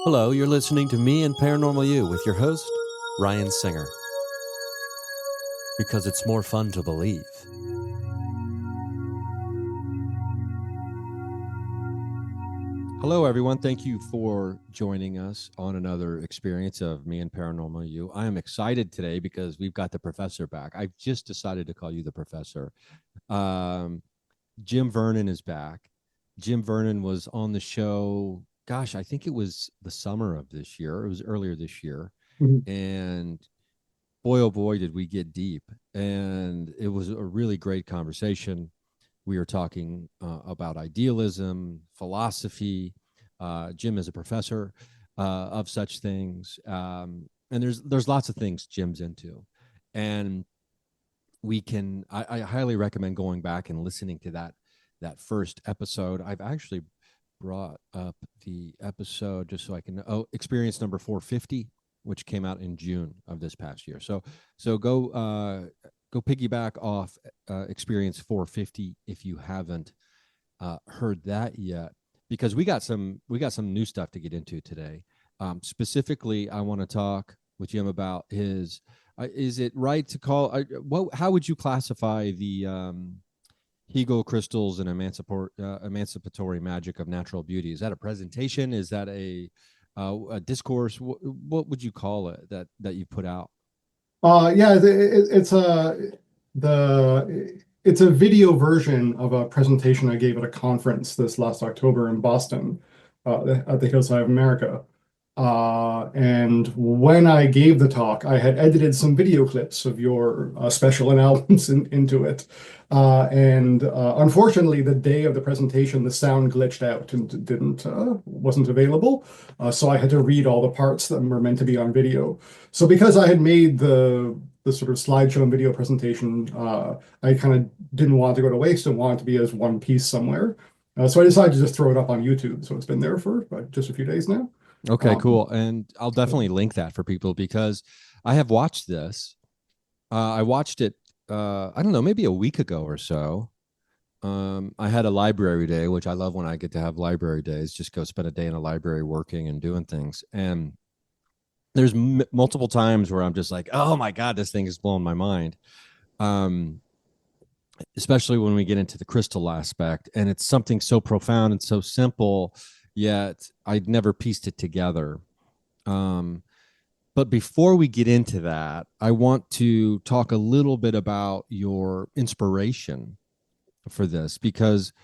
Hello, you're listening to Me and Paranormal You with your host, Ryan Singer. Because it's more fun to believe. Hello, everyone. Thank you for joining us on another experience of Me and Paranormal You. I am excited today because we've got the professor back. I've just decided to call you the professor. Jim Vernon is back. Jim Vernon was on the show. Gosh, I think it was the summer of this year. It was earlier this year. Mhm. And boy, oh boy, did we get deep. And it was a really great conversation. We were talking about idealism, philosophy. Jim is a professor of such things. And there's lots of things Jim's into. And I highly recommend going back and listening to that first episode. I've actually brought up the episode just so I can experience number 450, which came out in June of this past year. So go piggyback off experience 450 if you haven't heard that yet, because we got some new stuff to get into today. Specifically, I want to talk with Jim about his. Is it right to call? How would you classify the Hegel crystals and emancipatory magic of natural beauty? Is that a presentation? Is that a discourse? What would you call it that you put out? Yeah, it's a video version of a presentation I gave at a conference this last October in Boston, at the Hillside of America. And when I gave the talk, I had edited some video clips of your special and albums into it. And unfortunately, the day of the presentation, the sound glitched out and wasn't available. So I had to read all the parts that were meant to be on video. So because I had made the sort of slideshow and video presentation, I kind of didn't want to go to waste and wanted to be as one piece somewhere. So I decided to just throw it up on YouTube. So it's been there for just a few days now. Okay, Um, cool. And I'll definitely link that for people because I have watched this. I watched it, I don't know, maybe a week ago or so. I had a library day, which I love when I get to have library days, just go spend a day in a library working and doing things. And there's multiple times where I'm just like, oh my God, this thing is blowing my mind. Um, Especially when we get into the crystal aspect. And it's something so profound and so simple, yet I'd never pieced it together. Um, but before we get into that, I want to talk a little bit about your inspiration for this because,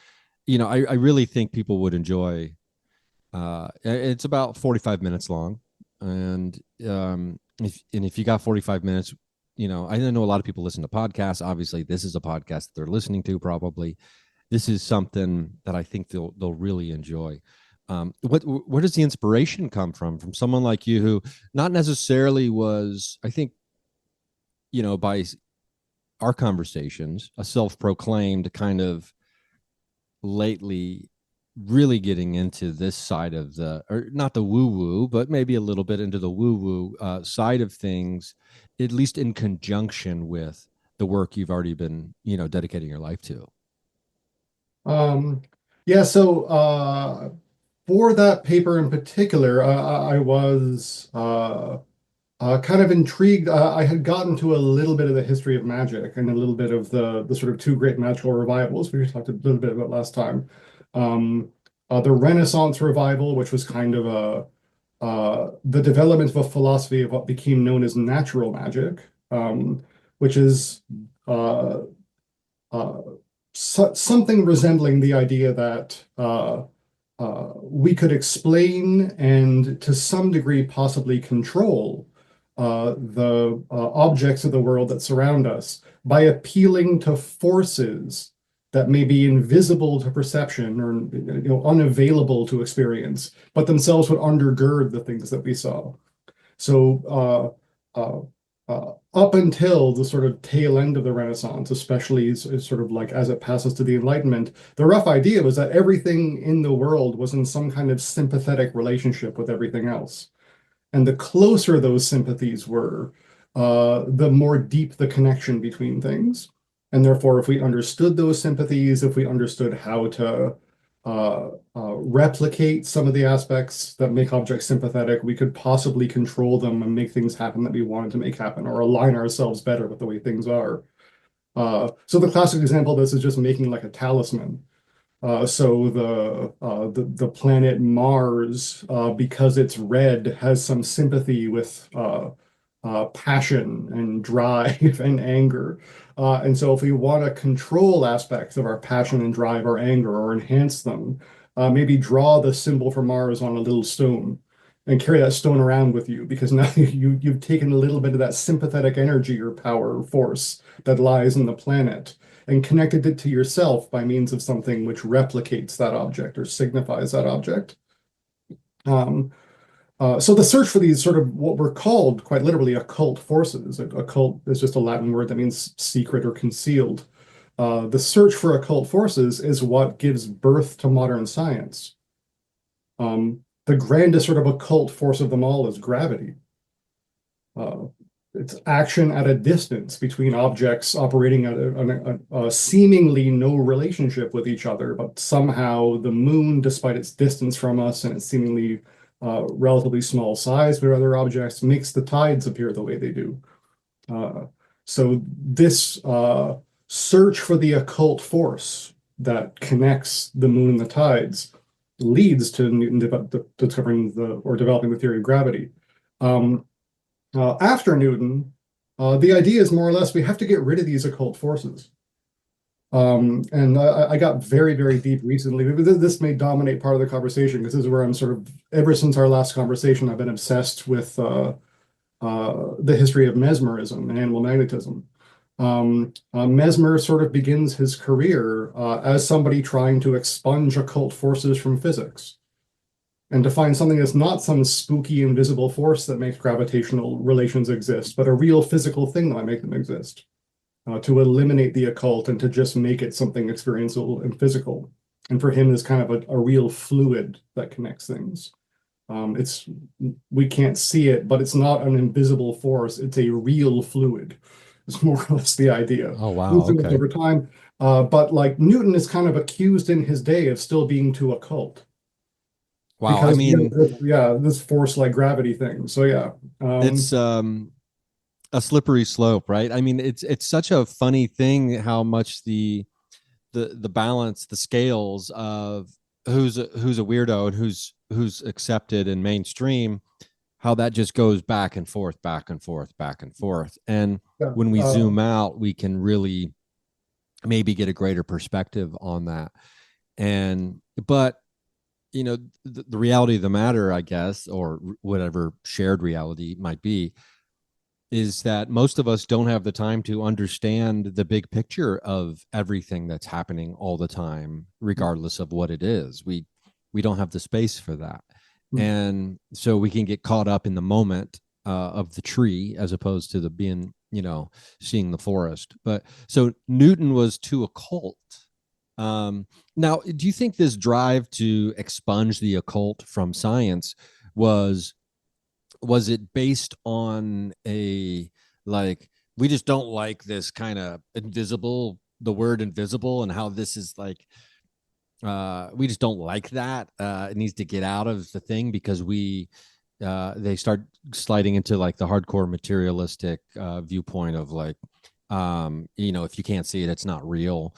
I really think people would enjoy. It's about 45 minutes long, and if you got 45 minutes, I know a lot of people listen to podcasts. Obviously, this is a podcast that they're listening to. Probably, this is something that I think they'll really enjoy. Where does the inspiration come from? From someone like you who not necessarily was, I think, by our conversations, a self-proclaimed kind of lately really getting into this side of or not the woo woo, but maybe a little bit into the woo woo side of things, at least in conjunction with the work you've already been, dedicating your life to. um, yeah, so for that paper in particular, I was kind of intrigued. I had gotten to a little bit of the history of magic and a little bit of the sort of two great magical revivals we talked a little bit about last time. Um, the Renaissance revival, which was kind of the development of a philosophy of what became known as natural magic, which is uh, uh, something resembling the idea that we could explain and to some degree possibly control the objects of the world that surround us by appealing to forces that may be invisible to perception or unavailable to experience, but themselves would undergird the things that we saw. So up until the sort of tail end of the Renaissance, especially sort of like as it passes to the Enlightenment, the rough idea was that everything in the world was in some kind of sympathetic relationship with everything else. And the closer those sympathies were, the more deep the connection between things. And therefore, if we understood those sympathies, if we understood how to replicate some of the aspects that make objects sympathetic. We could possibly control them and make things happen that we wanted to make happen, or align ourselves better with the way things are. So the classic example of this is just making like a talisman. So the planet Mars, because it's red, has some sympathy with passion and drive and anger. And so if we want to control aspects of our passion and drive or anger or enhance them, maybe draw the symbol for Mars on a little stone and carry that stone around with you, because now you've taken a little bit of that sympathetic energy or power or force that lies in the planet and connected it to yourself by means of something which replicates that object or signifies that object. Um, so the search for these sort of what were called quite literally occult forces. Occult is just a Latin word that means secret or concealed. The search for occult forces is what gives birth to modern science. The grandest sort of occult force of them all is gravity. Uh, it's action at a distance between objects operating at a seemingly no relationship with each other, but somehow the moon, despite its distance from us and its seemingly relatively small size with other objects, makes the tides appear the way they do. Uh, so this search for the occult force that connects the moon and the tides leads to Newton discovering or developing the theory of gravity. After Newton, the idea is more or less we have to get rid of these occult forces. And I got very, very deep recently. This may dominate part of the conversation because this is where I'm sort of, ever since our last conversation, I've been obsessed with the history of mesmerism and animal magnetism. Mesmer sort of begins his career as somebody trying to expunge occult forces from physics and to find something that's not some spooky invisible force that makes gravitational relations exist, but a real physical thing that might make them exist, to eliminate the occult and to just make it something experiential and physical. And for him, it's kind of a real fluid that connects things. It's we can't see it, but it's not an invisible force. It's a real fluid. It's more or less the idea. Oh wow, Influenced okay. over time, but like Newton is kind of accused in his day of still being too occult Wow. I because mean, yeah, this force like gravity thing. So yeah, it's a slippery slope, right? I mean, it's such a funny thing how much the balance, the scales of who's a weirdo and who's accepted in mainstream, how that just goes back and forth, back and forth, back and forth. And yeah, when we zoom out, we can really maybe get a greater perspective on that. And but the reality of the matter, I guess, or whatever shared reality might be, is that most of us don't have the time to understand the big picture of everything that's happening all the time, regardless of what it is. We don't have the space for that, and so we can get caught up in the moment of the tree as opposed to the being, seeing the forest. But so Newton was too occult. Now, do you think this drive to expunge the occult from science was was it based on a, like, we just don't like this kind of invisible, the word invisible, and how this is like, we just don't like that, it needs to get out of the thing because we they start sliding into like the hardcore materialistic viewpoint of like, if you can't see it, it's not real.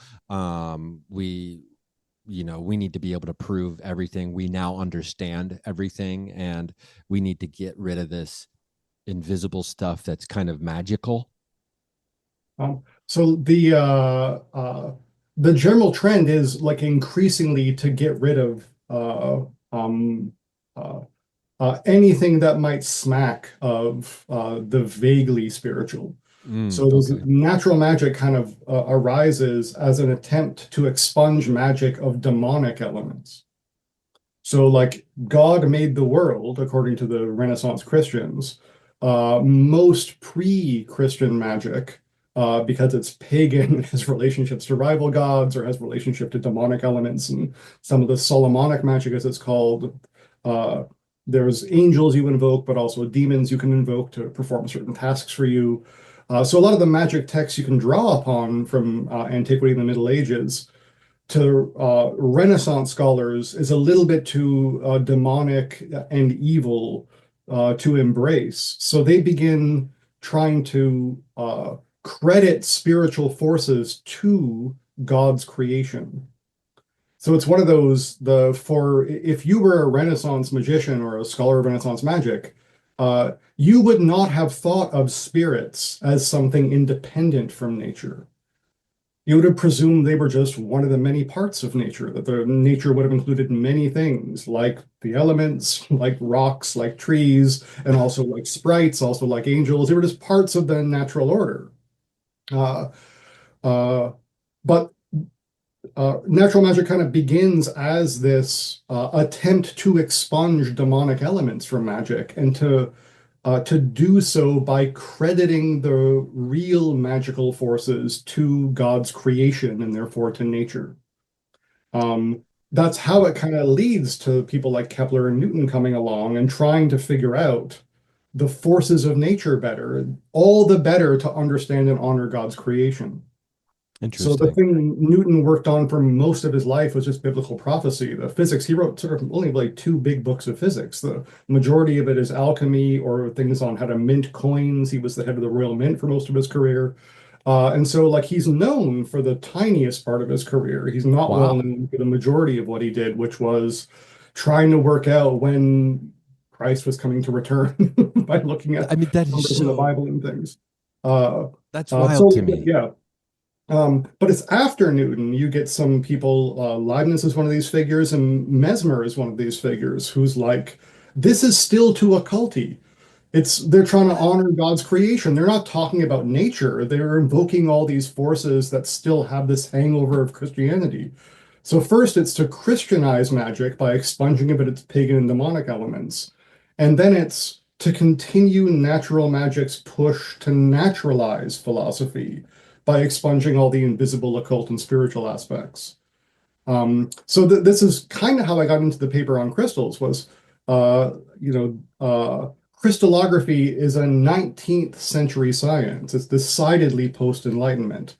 We need to be able to prove everything. We now understand everything, and we need to get rid of this invisible stuff that's kind of magical. so the general trend is like increasingly to get rid of uh, anything that might smack of the vaguely spiritual. So this Okay. natural magic kind of arises as an attempt to expunge magic of demonic elements. So, like, God made the world, according to the Renaissance Christians. Most pre-Christian magic, because it's pagan, has relationships to rival gods or has relationship to demonic elements, and some of the Solomonic magic, as it's called, uh, there's angels you invoke, but also demons you can invoke to perform certain tasks for you. So a lot of the magic texts you can draw upon from antiquity and the Middle Ages to Renaissance scholars is a little bit too demonic and evil to embrace. So they begin trying to credit spiritual forces to God's creation. So it's one of those the for if you were a Renaissance magician or a scholar of Renaissance magic, you would not have thought of spirits as something independent from nature. You would have presumed they were just one of the many parts of nature, that the nature would have included many things like the elements, like rocks, like trees, and also like sprites, also like angels. They were just parts of the natural order. Uh, uh, but Natural Magic kind of begins as this attempt to expunge demonic elements from magic and to do so by crediting the real magical forces to God's creation and therefore to nature. Um, that's how it kind of leads to people like Kepler and Newton coming along and trying to figure out the forces of nature better, all the better to understand and honor God's creation. So the Interesting. thing Newton worked on for most of his life was just biblical prophecy. The physics, he wrote sort of only like two big books of physics. The majority of it is alchemy or things on how to mint coins. He was the head of the Royal Mint for most of his career. And so like he's known for the tiniest part of his career. He's not well Wow. known for the majority of what he did, which was trying to work out when Christ was coming to return by looking at I mean, that is numbers in the so, Bible and things. Uh, that's so wild to me. yeah, but it's after Newton, you get some people, Leibniz is one of these figures, and Mesmer is one of these figures who's like, this is still too occulty. They're trying to honor God's creation. They're not talking about nature. They're invoking all these forces that still have this hangover of Christianity. So first it's to Christianize magic by expunging of its pagan and demonic elements. And then it's to continue natural magic's push to naturalize philosophy by expunging all the invisible, occult, and spiritual aspects. So this is kind of how I got into the paper on crystals was, crystallography is a 19th century science. It's decidedly post-Enlightenment.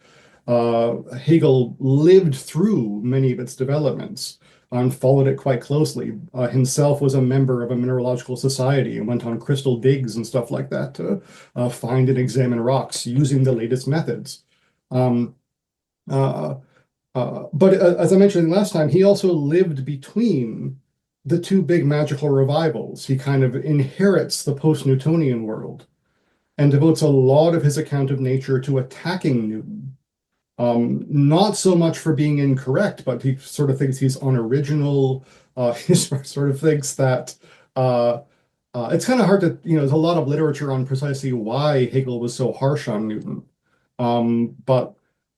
Hegel lived through many of its developments and followed it quite closely. Himself was a member of a mineralogical society and went on crystal digs and stuff like that to find and examine rocks using the latest methods. Um, uh, but as I mentioned last time, he also lived between the two big magical revivals. He kind of inherits the post-Newtonian world and devotes a lot of his account of nature to attacking Newton. Not so much for being incorrect, but he sort of thinks he's unoriginal. He sort of thinks that it's kind of hard to, there's a lot of literature on precisely why Hegel was so harsh on Newton. But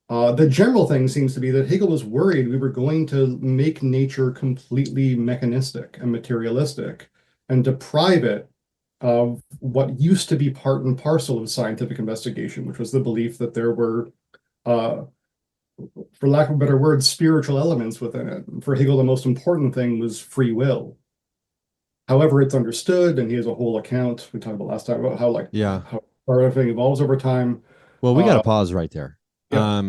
the general thing seems to be that Hegel was worried we were going to make nature completely mechanistic and materialistic and deprive it of what used to be part and parcel of scientific investigation, which was the belief that there were, uh, for lack of a better word, spiritual elements within it. For Hegel, the most important thing was free will. However, it's understood, and he has a whole account we talked about last time about how like Yeah. how everything evolves over time. Well, we got to Uh, pause right there. yeah.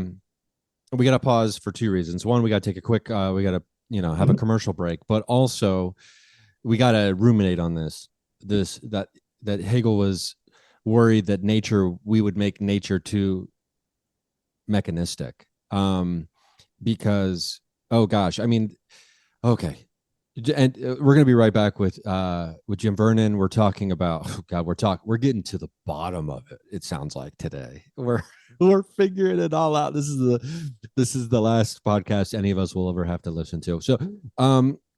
We got to pause for two reasons. One, we got to take a quick, we got to, have a Mhm. commercial break, but also we got to ruminate on this, that Hegel was worried that we would make nature too mechanistic. Because, oh gosh, I mean, okay. And we're going to be right back with Jim Vernon. We're talking about, oh God, we're getting to the bottom of it. It sounds like today we're figuring it all out. This is the last podcast any of us will ever have to listen to. So,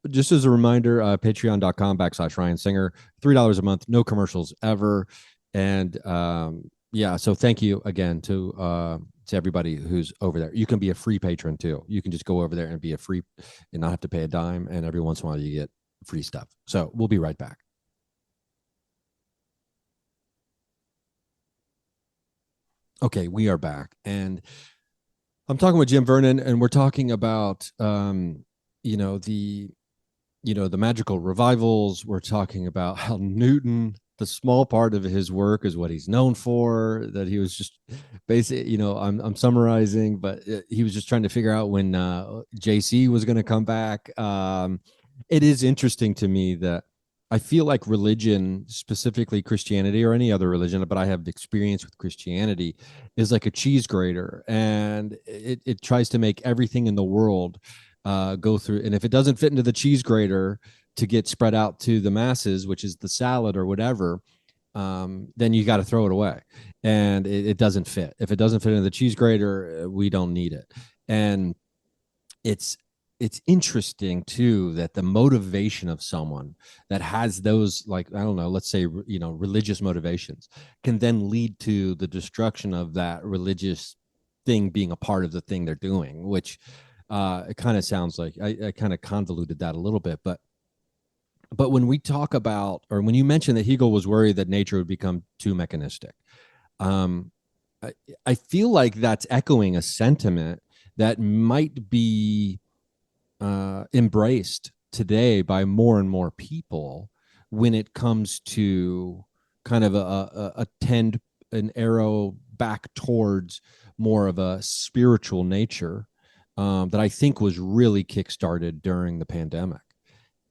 just as a reminder, patreon.com/Ryan Singer, $3 a month, no commercials ever. And, yeah, so thank you again to everybody who's over there. You can be a free patron too. You can just go over there and be a free and not have to pay a dime. And every once in a while you get free stuff. So we'll be right back. Okay, we are back. And I'm talking with Jim Vernon, and we're talking about you know, the the magical revivals. We're talking about how Newton the small part of his work is what he's known for. That he was just basically, I'm summarizing, but he was just trying to figure out when JC was going to come back. It is interesting to me that I feel like religion, specifically Christianity or any other religion, but I have experience with Christianity, is like a cheese grater, and it tries to make everything in the world go through. And if it doesn't fit into the cheese grater to get spread out to the masses, which is the salad or whatever, then you got to throw it away. And it doesn't fit. If it doesn't fit into the cheese grater, we don't need it. And it's it's interesting too that the motivation of someone that has those, like, I don't know, let's say, religious motivations, can then lead to the destruction of that religious thing being a part of the thing they're doing, which it kind of sounds like I kind of convoluted that a little bit. But when we talk about, or when you mentioned that Hegel was worried that nature would become too mechanistic, um, I, I feel like that's echoing a sentiment that might be embraced today by more and more people when it comes to kind of a tend an arrow back towards more of a spiritual nature, that I think was really kickstarted during the pandemic,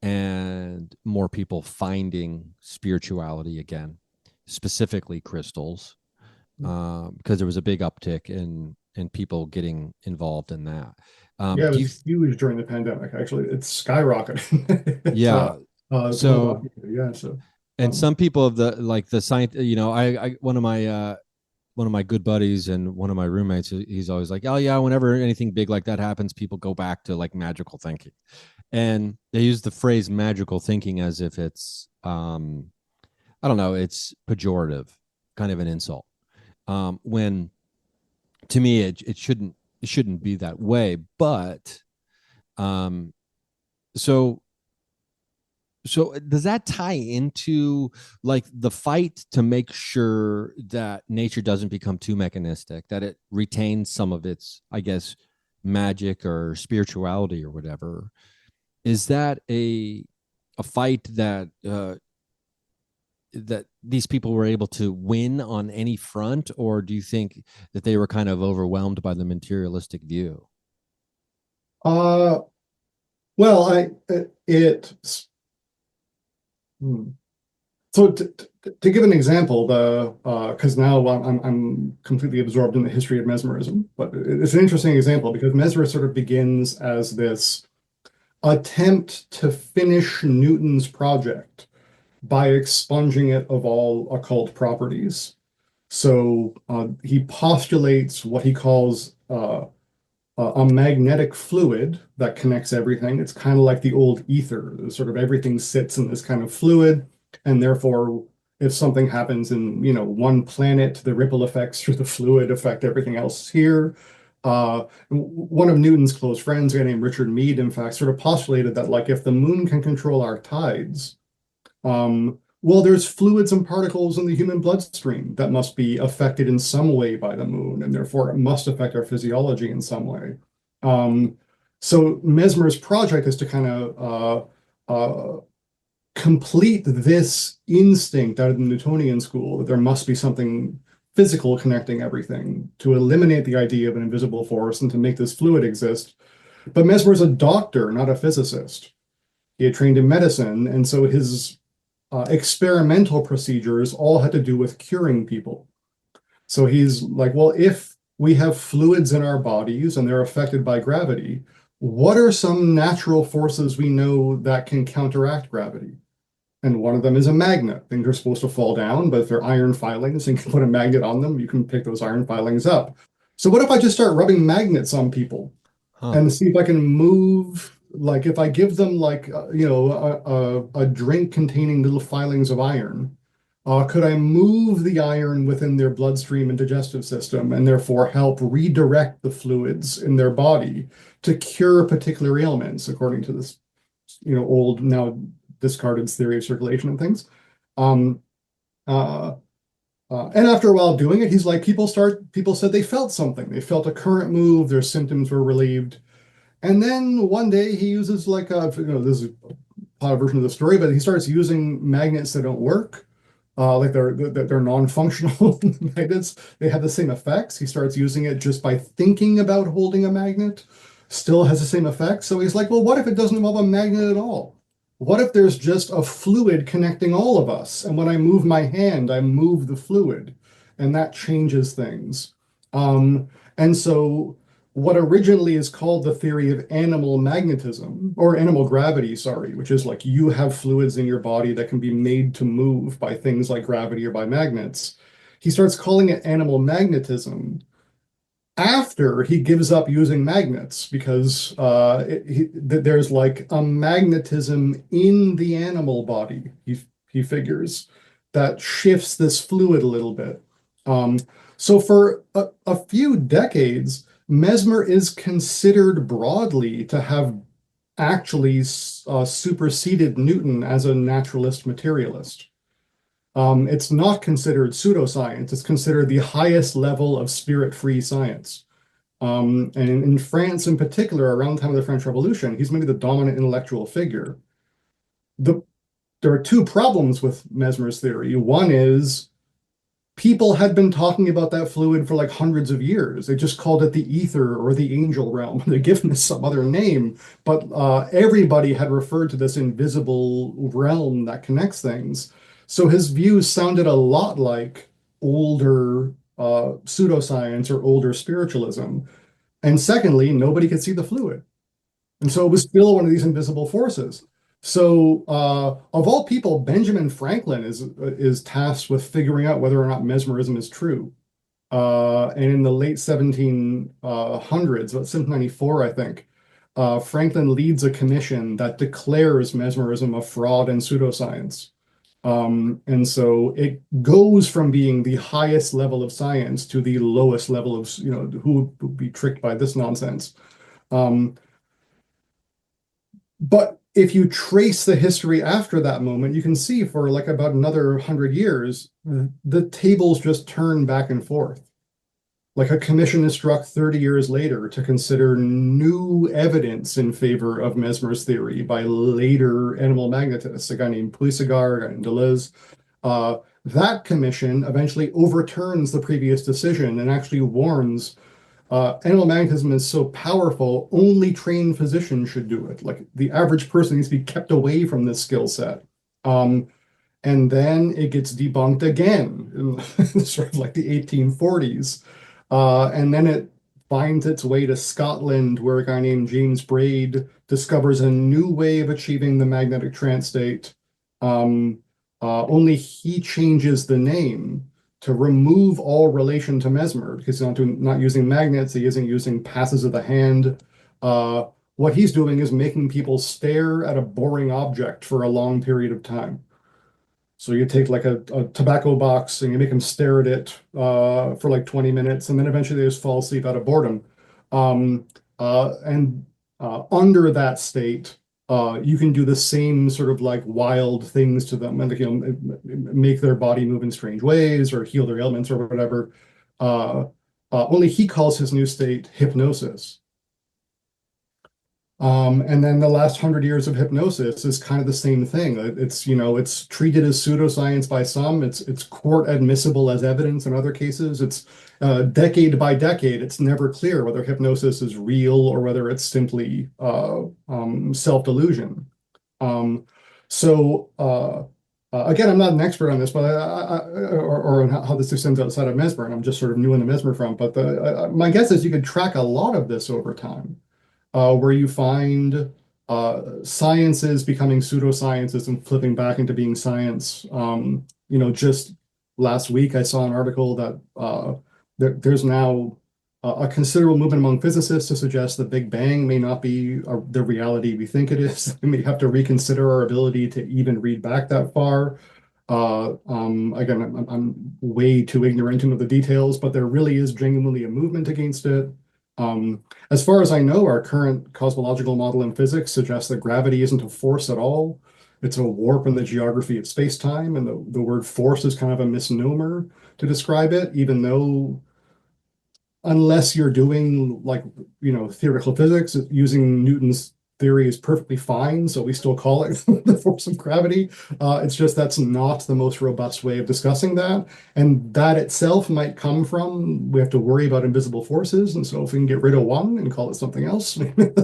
and more people finding spirituality again, specifically crystals, because there was a big uptick in people getting involved in that. Yeah, it Do you? was huge during the pandemic. Actually, it's skyrocketed. Yeah. It's world So, occupied. Yeah. So, and um, some people of the, like, the science, I one of my good buddies and one of my roommates, he's always like, oh yeah, whenever anything big like that happens, people go back to like magical thinking, and they use the phrase magical thinking as if it's I don't know, it's pejorative, kind of an insult. When to me it shouldn't be that way. But um so so does that tie into like the fight to make sure that nature doesn't become too mechanistic, that it retains some of its, I guess, magic or spirituality or whatever? Is that a fight that these people were able to win on any front, or do you think that they were kind of overwhelmed by the materialistic view? uh, well, hmm. So to give an example, the because now I'm completely absorbed in the history of mesmerism, but it's an interesting example because mesmerism sort of begins as this attempt to finish Newton's project by expunging it of all occult properties. So he postulates what he calls a magnetic fluid that connects everything. It's kind of like the old ether. Sort of everything sits in this kind of fluid, and therefore, if something happens in, one planet, the ripple effects through the fluid affect everything else here. One of Newton's close friends, a guy named Richard Mead, in fact, sort of postulated that, like, if the moon can control our tides, well, there's fluids and particles in the human bloodstream that must be affected in some way by the moon, and therefore it must affect our physiology in some way. Um, so Mesmer's project is to kind of complete this instinct out of the Newtonian school that there must be something physical connecting everything, to eliminate the idea of an invisible force and to make this fluid exist. But Mesmer's a doctor, not a physicist. He had trained in medicine, and so his experimental procedures all had to do with curing people. So he's like, well, if we have fluids in our bodies and they're affected by gravity, what are some natural forces we know that can counteract gravity? And one of them is a magnet. Things are supposed to fall down, but if they're iron filings and you can put a magnet on them, you can pick those iron filings up. So what if I just start rubbing magnets on people Huh. and see if I can move, like if I give them like a drink containing little filings of iron, could I move the iron within their bloodstream and digestive system and therefore help redirect the fluids in their body to cure particular ailments, according to this, old, now discarded theory of circulation and things. Um, uh, and after a while of doing it, he's like, people said they felt something. They felt a current move, their symptoms were relieved. And then one day he uses like this is a part version of the story, but he starts using magnets that don't work. like they're non-functional magnets. They have the same effects. He starts using it just by thinking about holding a magnet, still has the same effects. So he's like, well, what if it doesn't involve a magnet at all? What if there's just a fluid connecting all of us? And when I move my hand, I move the fluid, and that changes things. And so what originally is called the theory of animal magnetism or animal gravity, sorry, which is like you have fluids in your body that can be made to move by things like gravity or by magnets. He starts calling it animal magnetism after he gives up using magnets because there's like a magnetism in the animal body, he figures, that shifts this fluid a little bit. Um, so for a few decades, Mesmer is considered broadly to have actually superseded Newton as a naturalist materialist. It's not considered pseudoscience. It's considered the highest level of spirit-free science. And in France in particular, around the time of the French Revolution, he's maybe the dominant intellectual figure. The, there are two problems with Mesmer's theory. One is people had been talking about that fluid for like hundreds of years. They just called it the ether or the angel realm. They're giving it some other name, but everybody had referred to this invisible realm that connects things. So his views sounded a lot like older pseudoscience or older spiritualism. And secondly, nobody could see the fluid. And so it was still one of these invisible forces. So, of all people, Benjamin Franklin is tasked with figuring out whether or not mesmerism is true. And in the late 1700s, about 1794, I think, Franklin leads a commission that declares mesmerism a fraud and pseudoscience. And so it goes from being the highest level of science to the lowest level of, who would be tricked by this nonsense. Um, but if you trace the history after that moment, you can see for like about another 100 years, the tables just turn back and forth. Like a commission is struck 30 years later to consider new evidence in favor of Mesmer's theory by later animal magnetists, a guy named Puisegur, a guy named Deleuze. That commission eventually overturns the previous decision and actually warns animal magnetism is so powerful, only trained physicians should do it. Like the average person needs to be kept away from this skill set. Um, and then it gets debunked again in sort of like the 1840s. And then it finds its way to Scotland, where a guy named James Braid discovers a new way of achieving the magnetic trance state. Only he changes the name to remove all relation to Mesmer because he's not using magnets, he isn't using passes of the hand. What he's doing is making people stare at a boring object for a long period of time. So you take like a tobacco box and you make them stare at it for like 20 minutes, and then eventually they just fall asleep out of boredom. Um, and Under that state, you can do the same sort of like wild things to them, and make their body move in strange ways or heal their ailments or whatever. Uh, Only he calls his new state hypnosis. And then the last 100 years of hypnosis is kind of the same thing. It's treated as pseudoscience by some. It's court admissible as evidence in other cases. It's decade by decade. It's never clear whether hypnosis is real or whether it's simply self-delusion. Um, so again, I'm not an expert on this, but or on how this extends outside of Mesmer, and I'm just sort of new in the Mesmer front. But my guess is you could track a lot of this over time where you find sciences becoming pseudosciences and flipping back into being science. Just last week I saw an article that there's now a considerable movement among physicists to suggest the Big Bang may not be the reality we think it is. We may have to reconsider our ability to even read back that far. Again, I'm way too ignorant into the details, but there really is genuinely a movement against it. As far as I know, our current cosmological model in physics suggests that gravity isn't a force at all. It's a warp in the geography of space-time, and the word force is kind of a misnomer to describe it, even though unless you're doing like, theoretical physics using Newton's theory is perfectly fine, so we still call it the force of gravity. It's just that's not the most robust way of discussing that. And that itself might come from we have to worry about invisible forces. And so if we can get rid of one and call it something else,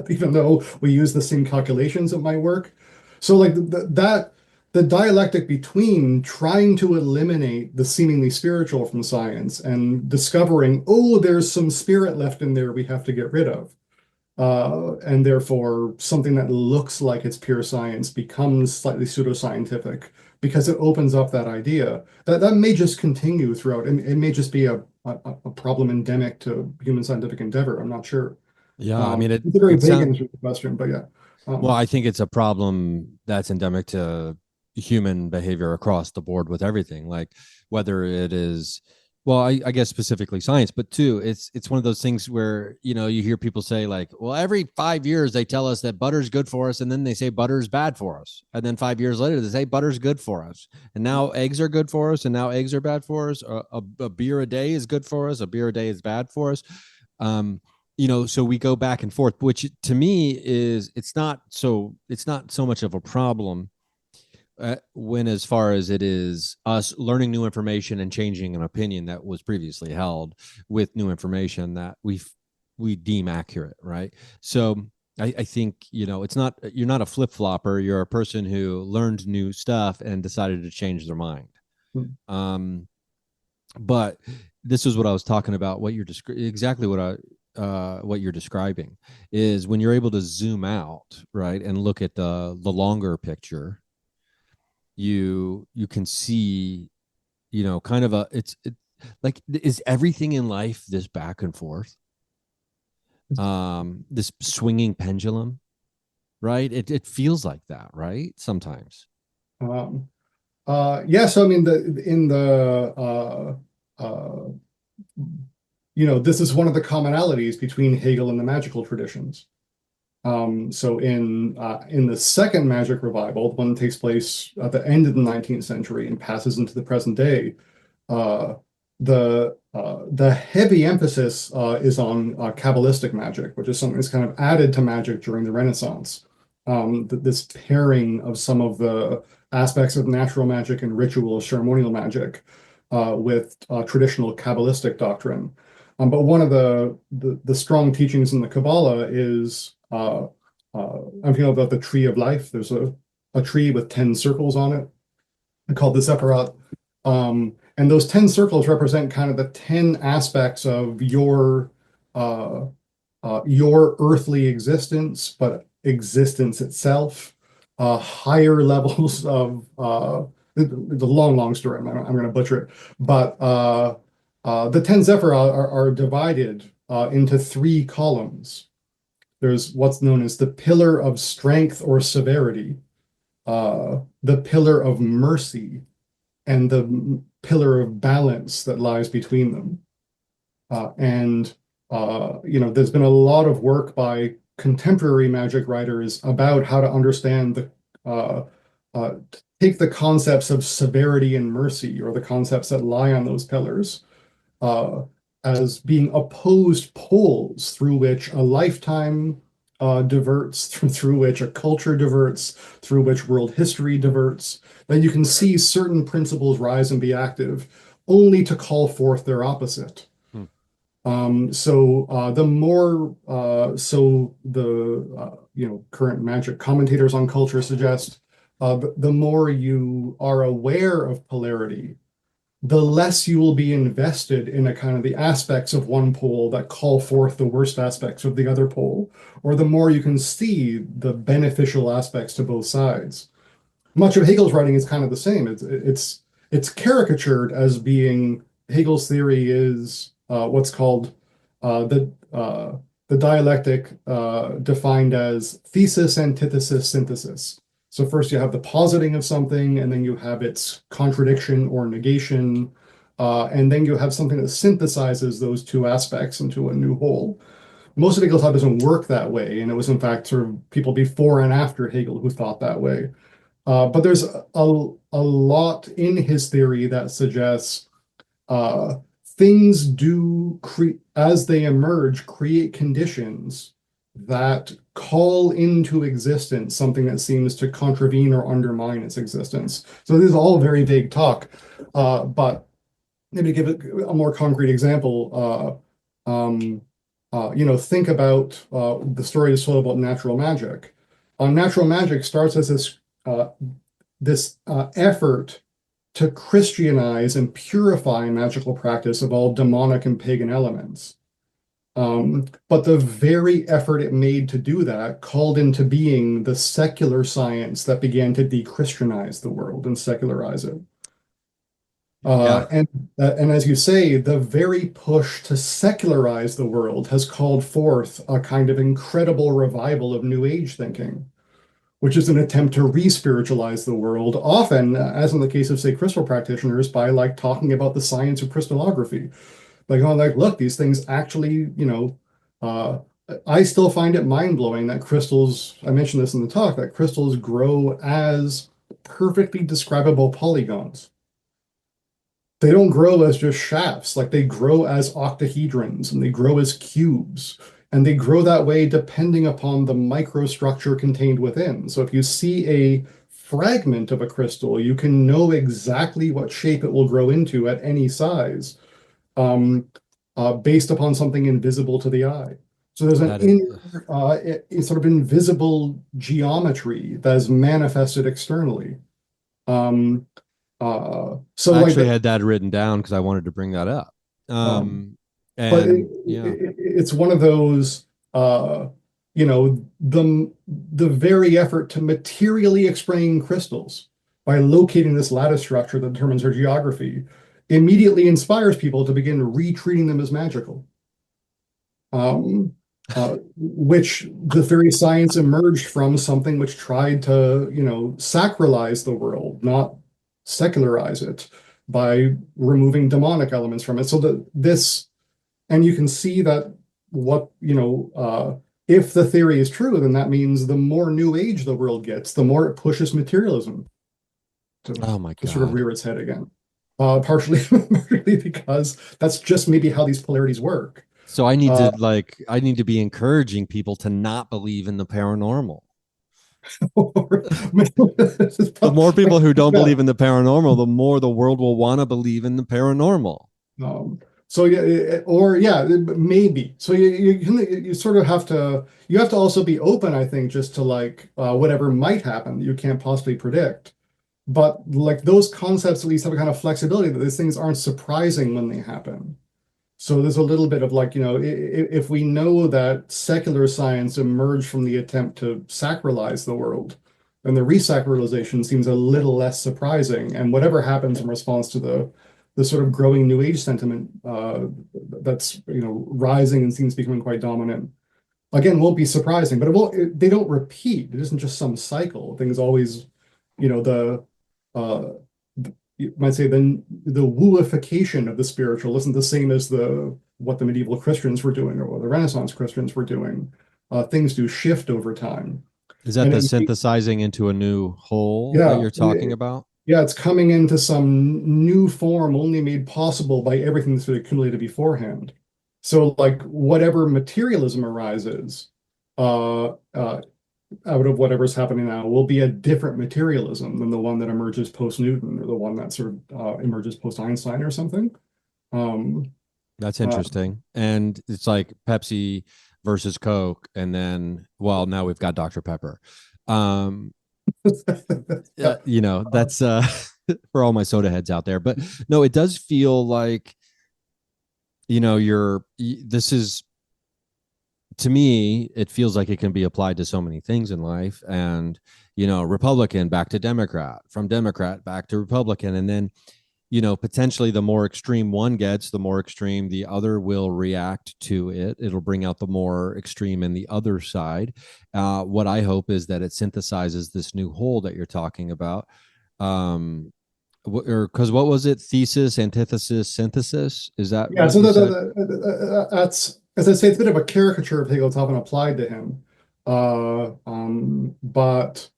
even though we use the same calculations, it might work. So like that the dialectic between trying to eliminate the seemingly spiritual from science and discovering, oh, there's some spirit left in there we have to get rid of. And therefore, something that looks like it's pure science becomes slightly pseudoscientific because it opens up that idea. That may just continue throughout. It may just be a problem endemic to human scientific endeavor. I'm not sure. Yeah, I mean It's a very it vague sounds answer to the question, but yeah. well, Um, I think it's a problem that's endemic to human behavior across the board with everything, like whether it is, well, I guess specifically science, but too, it's one of those things where you hear people say like, well, every 5 years they tell us that butter's good for us, and then they say butter's bad for us, and then 5 years later they say butter's good for us, and now eggs are good for us, and now eggs are bad for us. A beer a day is good for us. A beer a day is bad for us. Um, so we go back and forth, which to me is it's not so much of a problem when as far as it is us learning new information and changing an opinion that was previously held with new information that we deem accurate, right? So I think it's not, you're not a flip flopper. You're a person who learned new stuff and decided to change their mind. Um, but this is what I was talking about. Exactly what you're describing is when you're able to zoom out, right, and look at the longer picture, you can see, kind of like, is everything in life this back and forth, this swinging pendulum, right? It feels like that, right? Sometimes. um, yeah, so I mean, this is one of the commonalities between Hegel and the magical traditions. So in the second magic revival, the one that takes place at the end of the 19th century and passes into the present day, uh, the heavy emphasis is on Kabbalistic magic, which is something that's kind of added to magic during the Renaissance. This pairing of some of the aspects of natural magic and ritual ceremonial magic with traditional Kabbalistic doctrine. But one of the strong teachings in the Kabbalah is I'm thinking about the tree of life. There's a tree with 10 circles on it called the Sephirot. And those 10 circles represent kind of the 10 aspects of your earthly existence, but existence itself, higher levels of it's a long story. I'm going to butcher it, but the 10 Sephirot are divided into three columns. There's what's known as the pillar of strength or severity, the pillar of mercy, and the pillar of balance that lies between them. There's been a lot of work by contemporary magic writers about how to understand take the concepts of severity and mercy, or the concepts that lie on those pillars, uh, as being opposed poles through which a lifetime diverts, through which a culture diverts, through which world history diverts. Then you can see certain principles rise and be active, only to call forth their opposite. Hmm. The more so the current magic commentators on culture suggest, the more you are aware of polarity, the less you will be invested in a kind of the aspects of one pole that call forth the worst aspects of the other pole, or the more you can see the beneficial aspects to both sides. Much of Hegel's writing is kind of the same. It's caricatured as being Hegel's theory is what's called the dialectic defined as thesis, antithesis, synthesis. So first you have the positing of something, and then you have its contradiction or negation, and then you have something that synthesizes those two aspects into a new whole. Most of Hegel's thought doesn't work that way, and it was in fact sort of people before and after Hegel who thought that way. But there's a lot in his theory that suggests uh, things do, as they emerge, create conditions that call into existence something that seems to contravene or undermine its existence. So this is all very vague talk, but maybe to give it a more concrete example, think about the story that's told about natural magic. Natural magic starts as this effort to Christianize and purify magical practice of all demonic and pagan elements. But the very effort it made to do that called into being the secular science that began to de-Christianize the world and secularize it. Yeah, And as you say, the very push to secularize the world has called forth a kind of incredible revival of New Age thinking, which is an attempt to re-spiritualize the world, often, as in the case of, say, crystal practitioners, by like talking about the science of crystallography. Like, oh, like, look, these things actually, uh, I still find it mind-blowing that crystals, I mentioned this in the talk, that crystals grow as perfectly describable polygons. They don't grow as just shafts, like they grow as octahedrons and they grow as cubes. And they grow that way depending upon the microstructure contained within. So if you see a fragment of a crystal, you can know exactly what shape it will grow into at any size, um, based upon something invisible to the eye. So there's an that is. inner, sort of invisible geometry that is manifested externally. Um, so I like actually the, had that written down because I wanted to bring that up. um, Um, but and yeah, it's one of those, the very effort to materially explain crystals by locating this lattice structure that determines their geography immediately inspires people to begin retreating them as magical. um, which the very science emerged from something which tried to, sacralize the world, not secularize it by removing demonic elements from it. So that this, and you can see that what, if the theory is true, then that means the more new age the world gets, the more it pushes materialism to, oh my to sort of God. rear its head again. Partially, partially because that's just maybe how these polarities work. So I need Uh, to like I need to be encouraging people to not believe in the paranormal. or The more people who don't yeah. believe in the paranormal, the more the world will want to believe in the paranormal. So yeah, or yeah, maybe. So you sort of have to also be open, I think, just to like whatever might happen that you can't possibly predict. But like those concepts at least have a kind of flexibility that these things aren't surprising when they happen. So there's a little bit of like, if we know that secular science emerged from the attempt to sacralize the world, then the resacralization seems a little less surprising. And whatever happens in response to the sort of growing New Age sentiment that's rising and seems becoming quite dominant, again, won't be surprising. But they don't repeat. It isn't just some cycle. Things always, the uh, you might say the wooification of the spiritual isn't the same as the what the medieval Christians were doing or what the Renaissance Christians were doing. Things do shift over time, Is that and the synthesizing into a new whole that you're talking about? yeah, it's coming into some new form only made possible by everything that's been accumulated beforehand. So, like whatever materialism arises, out of whatever's happening now will be a different materialism than the one that emerges post-Newton or the one that sort of emerges post-Einstein or something. Um, That's uh, interesting. And it's like Pepsi versus Coke, and then well, now we've got Dr. Pepper. Um, yeah, that's for all my soda heads out there. But no, it does feel like this is to me, it feels like it can be applied to so many things in life. And, Republican back to Democrat, from Democrat back to Republican. And then, potentially the more extreme one gets, the more extreme the other will react to it. It'll bring out the more extreme in the other side. What I hope is that it synthesizes this new whole that you're talking about. Or because what was it? Thesis, antithesis, synthesis? Is that yeah. what So you said? that's, as I say, it's a bit of a caricature of Hegel's often applied to him. But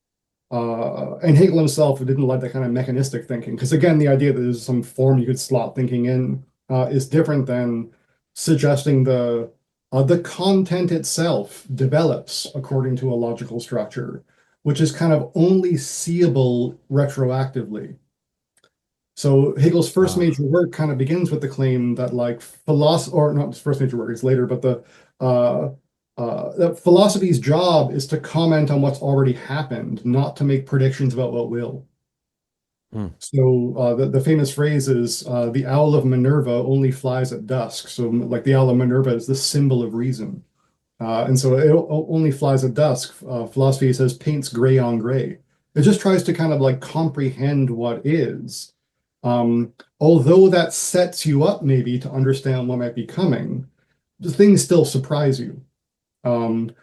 and Hegel himself didn't like that kind of mechanistic thinking because again, the idea that there's some form you could slot thinking in is different than suggesting the the content itself develops according to a logical structure, which is kind of only seeable retroactively. So Hegel's first Ah, major work kind of begins with the claim that like philosophy, or not his first major work, it's later, but uh, that philosophy's job is to comment on what's already happened, not to make predictions about what will. hmm. So the famous phrase is the owl of Minerva only flies at dusk. So like the owl of Minerva is the symbol of reason. And so it only flies at dusk. Philosophy says paints gray on gray. It just tries to kind of like comprehend what is. Although that sets you up maybe to understand what might be coming, the things still surprise you.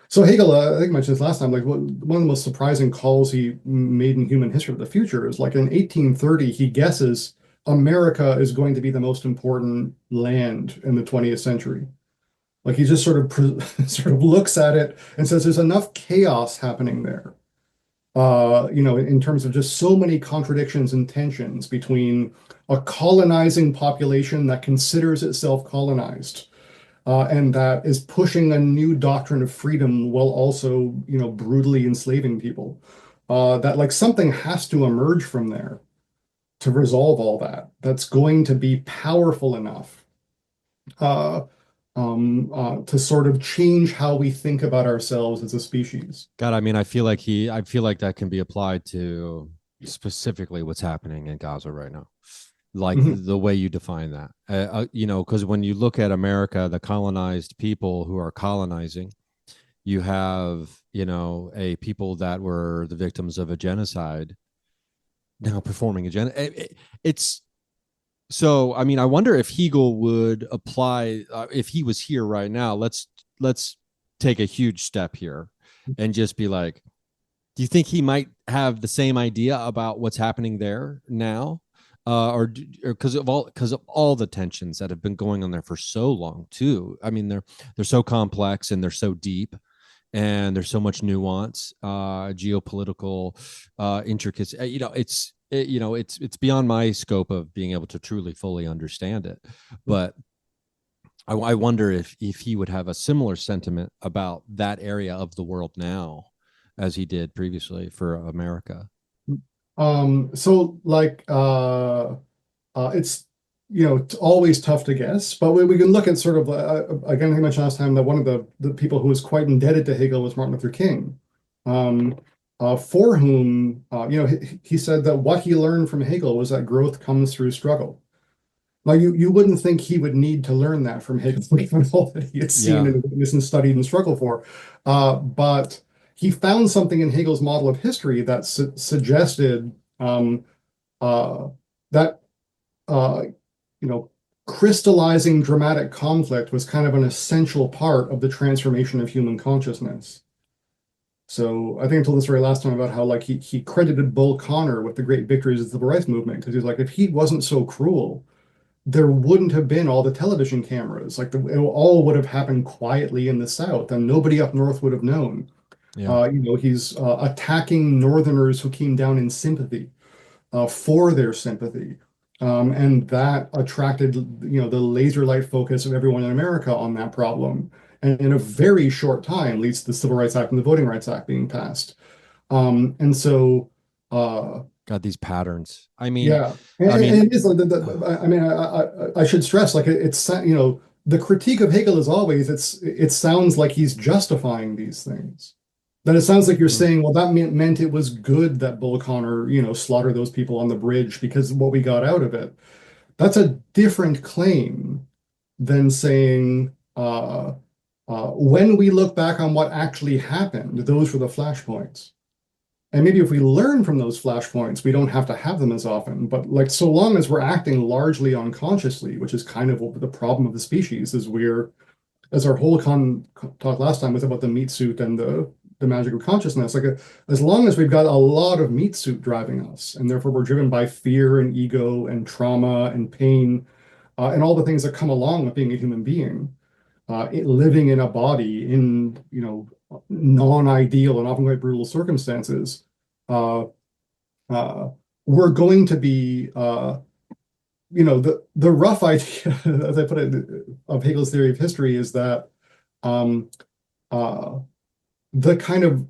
So Hegel, I think I mentioned this last time, like one of the most surprising calls he made in human history of the future is like in 1830, he guesses America is going to be the most important land in the 20th century. Like he just sort of sort of looks at it and says there's enough chaos happening there. In terms of just so many contradictions and tensions between a colonizing population that considers itself colonized, and that is pushing a new doctrine of freedom while also, brutally enslaving people. That like something has to emerge from there to resolve all that. That's going to be powerful enough uh, to sort of change how we think about ourselves as a species. God, I feel like that can be applied to specifically what's happening in Gaza right now. Like Mhm. the way you define that, because when you look at America, the colonized people who are colonizing, you have, a people that were the victims of a genocide now performing a it's so, I mean, I wonder if Hegel would apply, if he was here right now. Let's take a huge step here and just be like, do you think he might have the same idea about what's happening there now? Or because of all the tensions that have been going on there for so long too. I mean, they're so complex and they're so deep, and there's so much nuance, geopolitical intricacy. It's beyond my scope of being able to truly fully understand it. But I wonder if he would have a similar sentiment about that area of the world now as he did previously for America. So like it's it's always tough to guess, but we can look at sort of again, I mentioned last time that one of the people who was quite indebted to Hegel was Martin Luther King, um, for whom he said that what he learned from Hegel was that growth comes through struggle. Now you wouldn't think he would need to learn that from Hegel, given all that he had seen Yeah. and witnessed and studied and struggled for, but he found something in Hegel's model of history that suggested uh, that uh, you know, crystallizing dramatic conflict was kind of an essential part of the transformation of human consciousness. So I think I told this story last time about how like he credited Bull Connor with the great victories of the civil rights movement because he's like, if he wasn't so cruel, there wouldn't have been all the television cameras. Like it all would have happened quietly in the South, and nobody up north would have known. Yeah. He's attacking Northerners who came down in sympathy for their sympathy. And that attracted, the laser light focus of everyone in America on that problem. And in a very short time leads to the Civil Rights Act and the Voting Rights Act being passed. And so, uh, Got these patterns. I mean, yeah, and, I mean, and it is like I mean, I should stress like it's the critique of Hegel is always it sounds like he's justifying these things. Then it sounds like you're mm, saying, well, that meant it was good that Bull Connor, slaughtered those people on the bridge because of what we got out of it. That's a different claim than saying, when we look back on what actually happened, those were the flashpoints. And maybe if we learn from those flashpoints, we don't have to have them as often. But like, so long as we're acting largely unconsciously, which is kind of what the problem of the species is, as our whole talk last time was about the meat suit and the magic of consciousness. Like, as long as we've got a lot of meat suit driving us, and therefore we're driven by fear and ego and trauma and pain, and all the things that come along with being a human being, living in a body in non-ideal and often quite brutal circumstances, uh, uh, we're going to be the rough idea, as I put it, of Hegel's theory of history is that um, uh, the kind of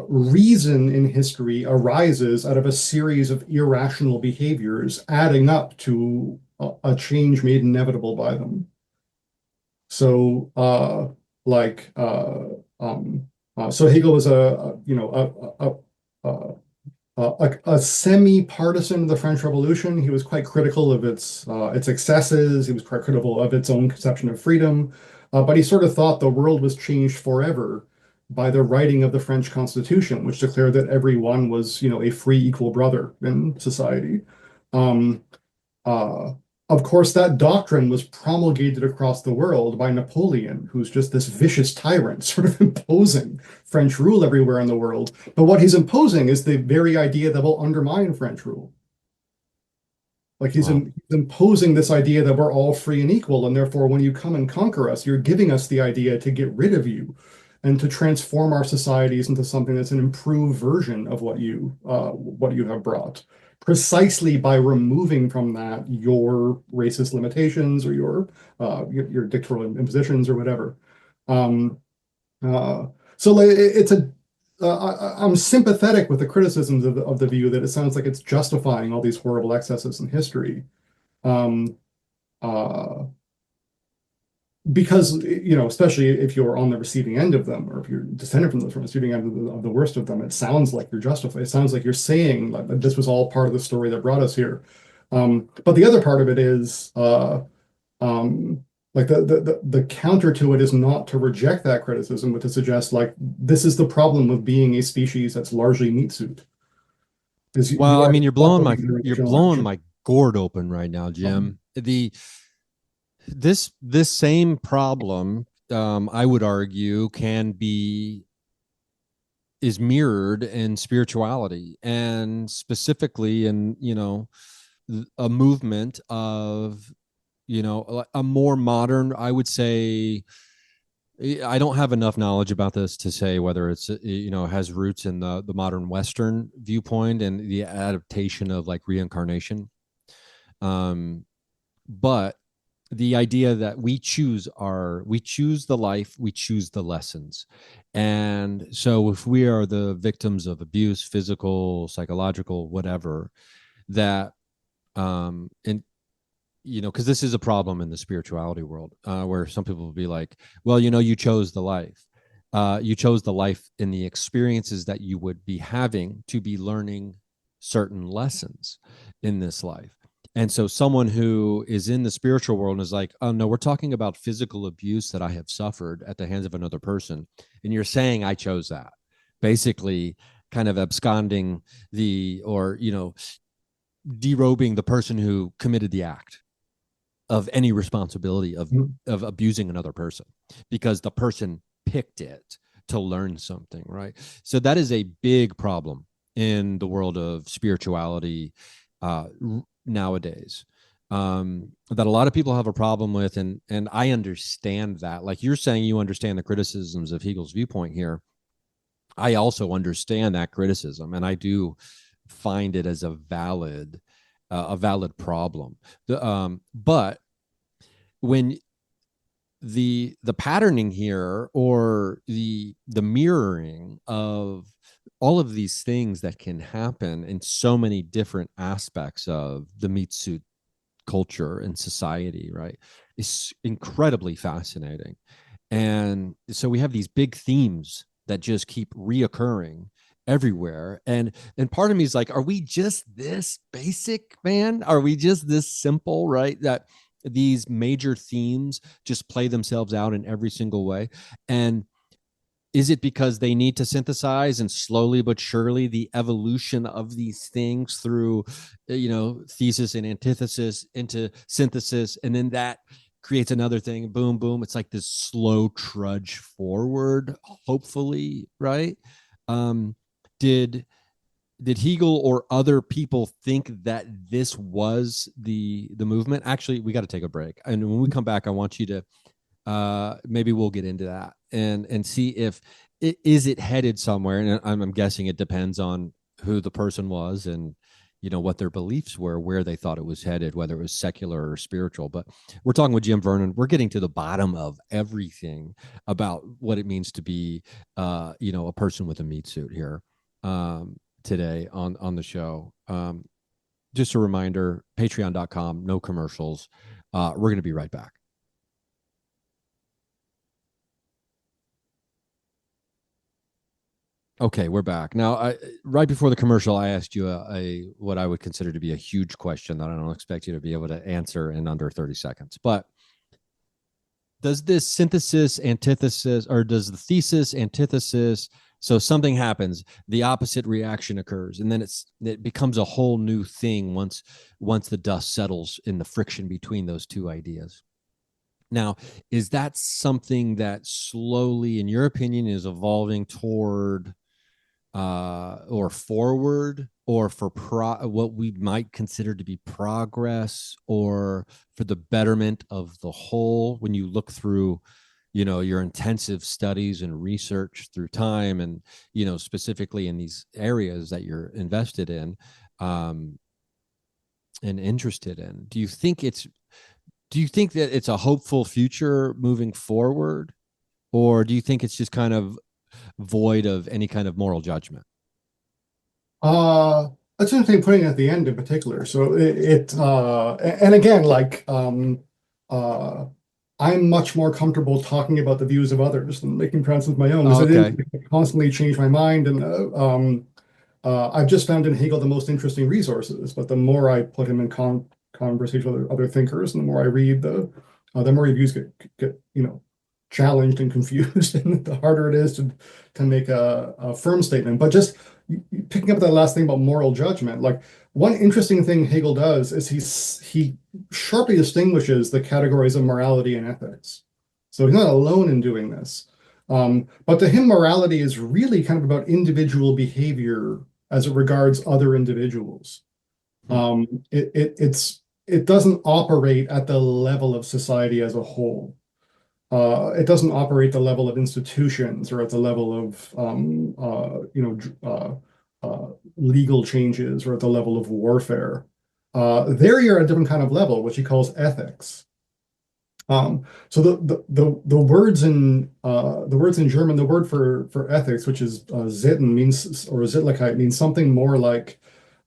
reason in history arises out of a series of irrational behaviors adding up to a change made inevitable by them. So, like, so Hegel was a semi-partisan of the French Revolution. He was quite critical of its excesses. He was quite critical of its own conception of freedom, but he sort of thought the world was changed forever by the writing of the French Constitution, which declared that everyone was, a free, equal brother in society. Um, uh, of course, that doctrine was promulgated across the world by Napoleon, who's just this vicious tyrant, sort of imposing French rule everywhere in the world. But what he's imposing is the very idea that will undermine French rule. Like Wow. he's imposing this idea that we're all free and equal, and therefore, when you come and conquer us, you're giving us the idea to get rid of you and to transform our societies into something that's an improved version of what you have brought, precisely by removing from that your racist limitations or your dictatorial impositions or whatever. Um, uh, so like, it's a I'm sympathetic with the criticisms of the view that it sounds like it's justifying all these horrible excesses in history. Um, uh, because, especially if you're on the receiving end of them, or if you're descended from the receiving end of the worst of them, it sounds like you're justified. It sounds like you're saying like, that this was all part of the story that brought us here. But the other part of it is, um, like the counter to it is not to reject that criticism, but to suggest like this is the problem with being a species that's largely meat suit, is you Well, I are mean, you're irrational blowing action. my gourd open right now, Jim. This same problem, I would argue, can be is mirrored in spirituality, and specifically in a movement of a more modern, I would say. I don't have enough knowledge about this to say whether it's has roots in the modern Western viewpoint and the adaptation of like reincarnation. Um, but the idea that we choose the life, we choose the lessons. And so if we are the victims of abuse, physical, psychological, whatever, that and because this is a problem in the spirituality world, where some people will be like, well, you chose the life. You chose the life in the experiences that you would be having to be learning certain lessons in this life. And so someone who is in the spiritual world is like, oh no, we're talking about physical abuse that I have suffered at the hands of another person. And you're saying I chose that. Basically, kind of absconding or derobing the person who committed the act of any responsibility of abusing another person, because the person picked it to learn something, right? So that is a big problem in the world of spirituality nowadays, that a lot of people have a problem with, and I understand that. Like you're saying, you understand the criticisms of Hegel's viewpoint here. I also understand that criticism, and I do find it as a valid problem. But when the patterning here, or the mirroring of all of these things that can happen in so many different aspects of the meat suit culture and society, right, is incredibly fascinating. And so we have these big themes that just keep reoccurring everywhere. And part of me is like, are we just this basic, man? Are we just this simple, right? That these major themes just play themselves out in every single way. And is it because they need to synthesize, and slowly but surely the evolution of these things through thesis and antithesis into synthesis, and then that creates another thing, boom boom, it's like this slow trudge forward, hopefully, right? Um did did Hegel or other people think that this was the movement? Actually, we got to take a break, and when we come back, I want you to maybe we'll get into that and see if is it headed somewhere. And I'm guessing it depends on who the person was, and what their beliefs were, where they thought it was headed, whether it was secular or spiritual. But we're talking with Jim Vernon. We're getting to the bottom of everything about what it means to be, a person with a meat suit here today on the show. Just a reminder, patreon.com, no commercials. We're going to be right back. Okay, we're back now. Right before the commercial, I asked you a what I would consider to be a huge question that I don't expect you to be able to answer in under 30 seconds. But does this synthesis, antithesis, or does the thesis, antithesis? So something happens, the opposite reaction occurs, and then it becomes a whole new thing once the dust settles in the friction between those two ideas. Now, is that something that slowly, in your opinion, is evolving toward or forward, or for what we might consider to be progress, or for the betterment of the whole? When you look through, your intensive studies and research through time, and specifically in these areas that you're invested in um, and interested in, do you think that it's a hopeful future moving forward, or do you think it's just kind of void of any kind of moral judgment? Uh, that's interesting putting it at the end in particular. So and again, uh, I'm much more comfortable talking about the views of others than making pronouncements of my own, Oh, because okay. I constantly change my mind. And I've just found in Hegel the most interesting resources. But the more I put him in conversation with other thinkers, and the more I read, the more your views get challenged and confused, and the harder it is to make a firm statement. But just picking up that last thing about moral judgment, like one interesting thing Hegel does is he sharply distinguishes the categories of morality and ethics. So he's not alone in doing this. But to him, morality is really kind of about individual behavior as it regards other individuals. Hmm. It doesn't operate at the level of society as a whole. It doesn't operate the level of institutions or at the level of legal changes or at the level of warfare. There you're at a different kind of level, which he calls ethics. So the words in German, the word for ethics, which is Sitten, means, or Sittlichkeit, means something more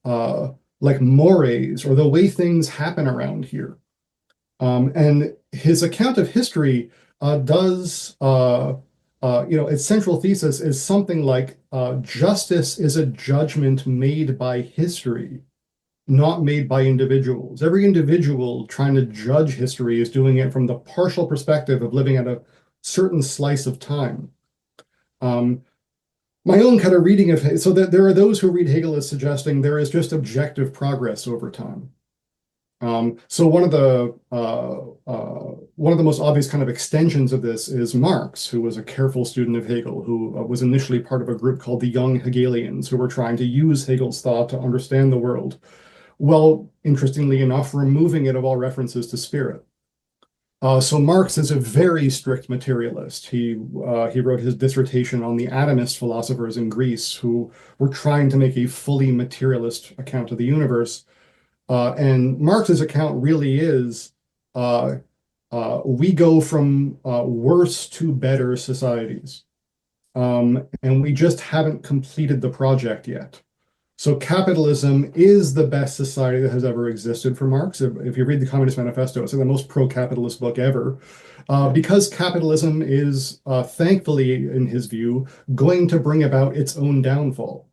uh, like mores, or the way things happen around here. And his account of history does, its central thesis is something like justice is a judgment made by history, not made by individuals. Every individual trying to judge history is doing it from the partial perspective of living at a certain slice of time. Um, my own kind of reading of, so that there are those who read Hegel as suggesting there is just objective progress over time. So one of the most obvious kind of extensions of this is Marx, who was a careful student of Hegel, who was initially part of a group called the Young Hegelians, who were trying to use Hegel's thought to understand the world. Well, interestingly enough, removing it of all references to spirit. So Marx is a very strict materialist. He wrote his dissertation on the atomist philosophers in Greece who were trying to make a fully materialist account of the universe. And Marx's account really is uh, we go from worse to better societies. And we just haven't completed the project yet. So capitalism is the best society that has ever existed for Marx. If you read the Communist Manifesto, it's like the most pro-capitalist book ever. Because capitalism is, thankfully, in his view, going to bring about its own downfall.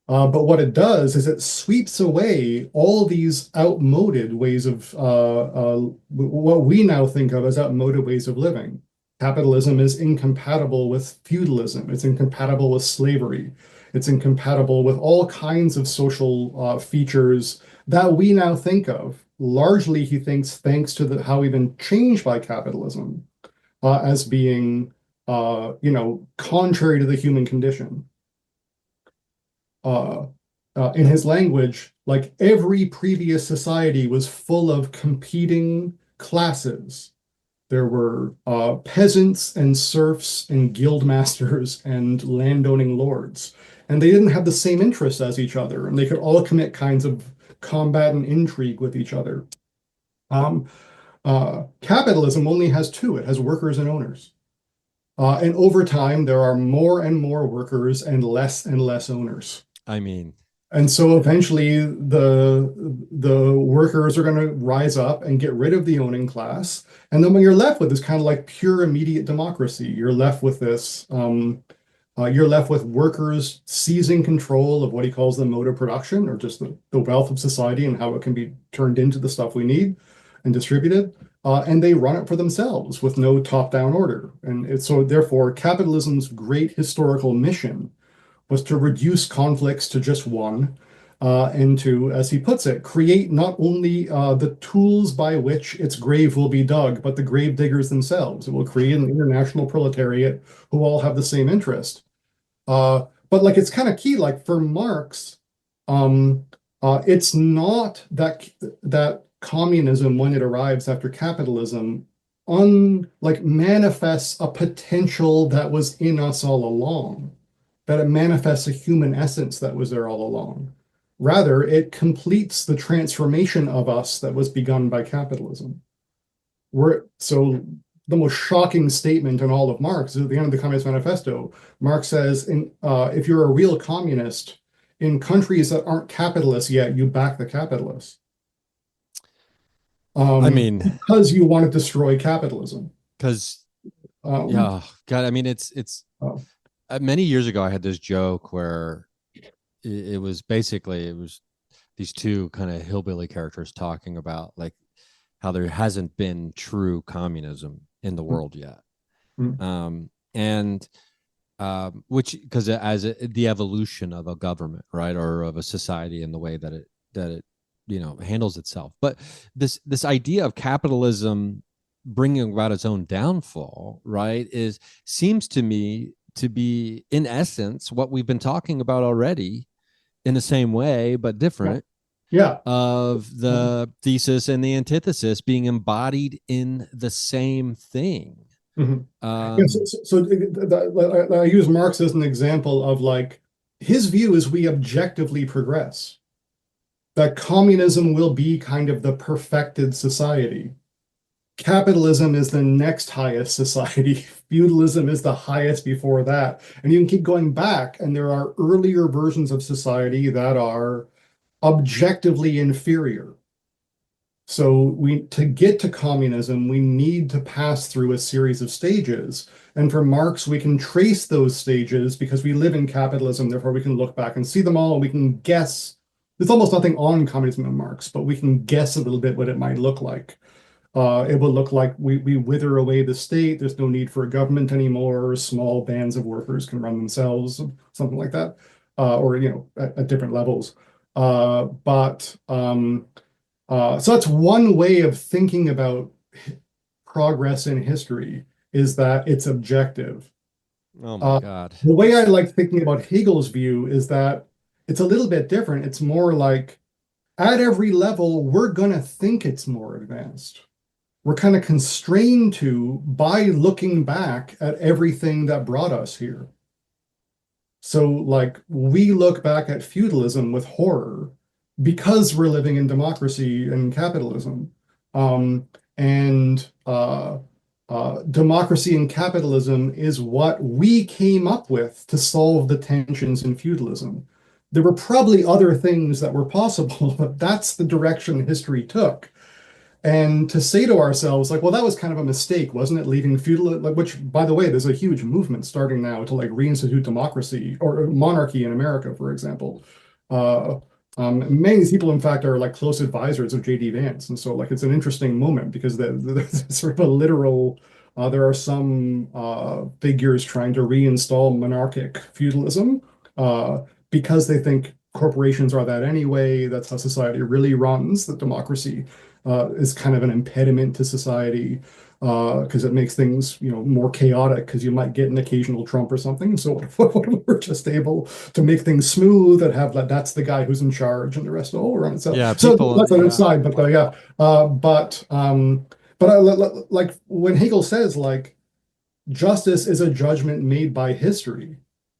But what it does is it sweeps away all these outmoded ways of what we now think of as outmoded ways of living. Capitalism is incompatible with feudalism. It's incompatible with slavery. It's incompatible with all kinds of social features that we now think of. Largely, he thinks, thanks to how we've been changed by capitalism as being, contrary to the human condition. uh, in his language, like every previous society was full of competing classes. There were peasants and serfs and guild masters and landowning lords. and they didn't have the same interests as each other, and they could all commit kinds of combat and intrigue with each other. Um, Capitalism only has two. It has workers and owners. And over time, there are more and more workers and less owners. I mean, And so eventually the workers are going to rise up and get rid of the owning class. And then what you're left with is kind of like pure immediate democracy. You're left with workers seizing control of what he calls the mode of production, or just the wealth of society and how it can be turned into the stuff we need and distributed. And they run it for themselves with no top-down order. So therefore, capitalism's great historical mission was to reduce conflicts to just one, and to, as he puts it, create not only the tools by which its grave will be dug, but the grave diggers themselves. It will create an international proletariat who all have the same interest. But like it's kind of key, like for Marx, um, it's not that communism, when it arrives after capitalism, manifests a potential that was in us all along, that it manifests a human essence that was there all along. Rather, it completes the transformation of us that was begun by capitalism. So the most shocking statement in all of Marx is at the end of the Communist Manifesto. Marx says, if you're a real communist, in countries that aren't capitalist yet, you back the capitalists. I mean, Because you want to destroy capitalism. because Um, yeah, God, I mean, it's uh, many years ago I had this joke where it was basically it was these two kind of hillbilly characters talking about like how there hasn't been true communism in the world yet. mm, And which because the evolution of a government, right, or of a society in the way that it handles itself. But this idea of capitalism bringing about its own downfall, right, is seems to me to be in essence what we've been talking about already in the same way but yeah, different, yeah. of Um, the thesis and the antithesis being embodied in the same thing. mhm. Yeah, um I use Marx as an example of like his view is we objectively progress, that communism will be kind of the perfected society. Capitalism is the next highest society. Feudalism is the highest before that. And you can keep going back, and there are earlier versions of society that are objectively inferior. So to get to communism, we need to pass through a series of stages. And for Marx, we can trace those stages because we live in capitalism. Therefore, we can look back and see them all. And we can guess. There's almost nothing on communism in Marx, but we can guess a little bit what it might look like. It will look like we wither away the state. There's no need for a government anymore. Small bands of workers can run themselves, something like that, or at different levels. But So that's one way of thinking about progress in history, is that it's objective. oh my Uh, god. the way I like thinking about Hegel's view is that it's a little bit different. It's more like at every level, we're going to think it's more advanced. We're kind of constrained to by looking back at everything that brought us here. So, like, we look back at feudalism with horror because we're living in democracy and capitalism. Um, and Democracy and capitalism is what we came up with to solve the tensions in feudalism. There were probably other things that were possible, but that's the direction history took. And to say to ourselves, like, well, that was kind of a mistake, wasn't it? Leaving feudal, like, which, by the way, there's a huge movement starting now to like reinstitute democracy or monarchy in America, for example. Uh, Many of these people, in fact, are like close advisors of J.D. Vance, and so like it's an interesting moment because there's sort of a literal. There are some figures trying to reinstall monarchic feudalism because they think corporations are that anyway. That's how society really runs. That democracy is kind of an impediment to society because it makes things, more chaotic because you might get an occasional Trump or something. So what if we're just able to make things smooth and have that's the guy who's in charge and the rest all run itself. Yeah, So people, that's an yeah. aside, but yeah. But like when Hegel says like justice is a judgment made by history,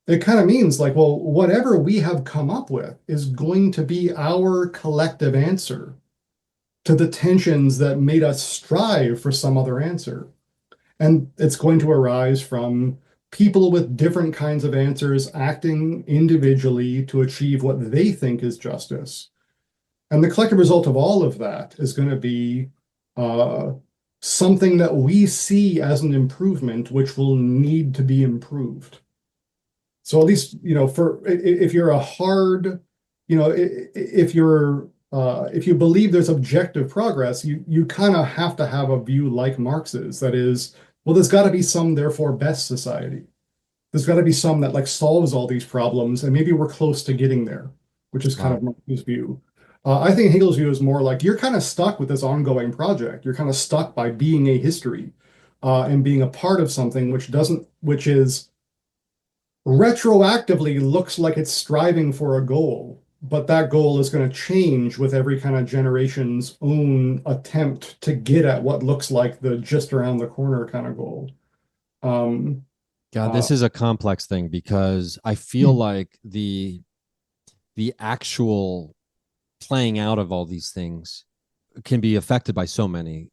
it kind of means like, well, whatever we have come up with is going to be our collective answer to the tensions that made us strive for some other answer. And it's going to arise from people with different kinds of answers acting individually to achieve what they think is justice. And the collective result of all of that is going to be uh, something that we see as an improvement, which will need to be improved. So at least, for if you're a hard, if you believe there's objective progress, you kind of have to have a view like Marx's. That is, well, there's got to be some, therefore, best society. There's got to be some that like solves all these problems, and maybe we're close to getting there, which is kind Wow. of Marx's view. I think Hegel's view is more like you're kind of stuck with this ongoing project. You're kind of stuck by being a history, and being a part of something which is retroactively looks like it's striving for a goal, but that goal is going to change with every kind of generation's own attempt to get at what looks like the just around the corner kind of goal. Um, God, uh, this is a complex thing because I feel like the actual playing out of all these things can be affected by so many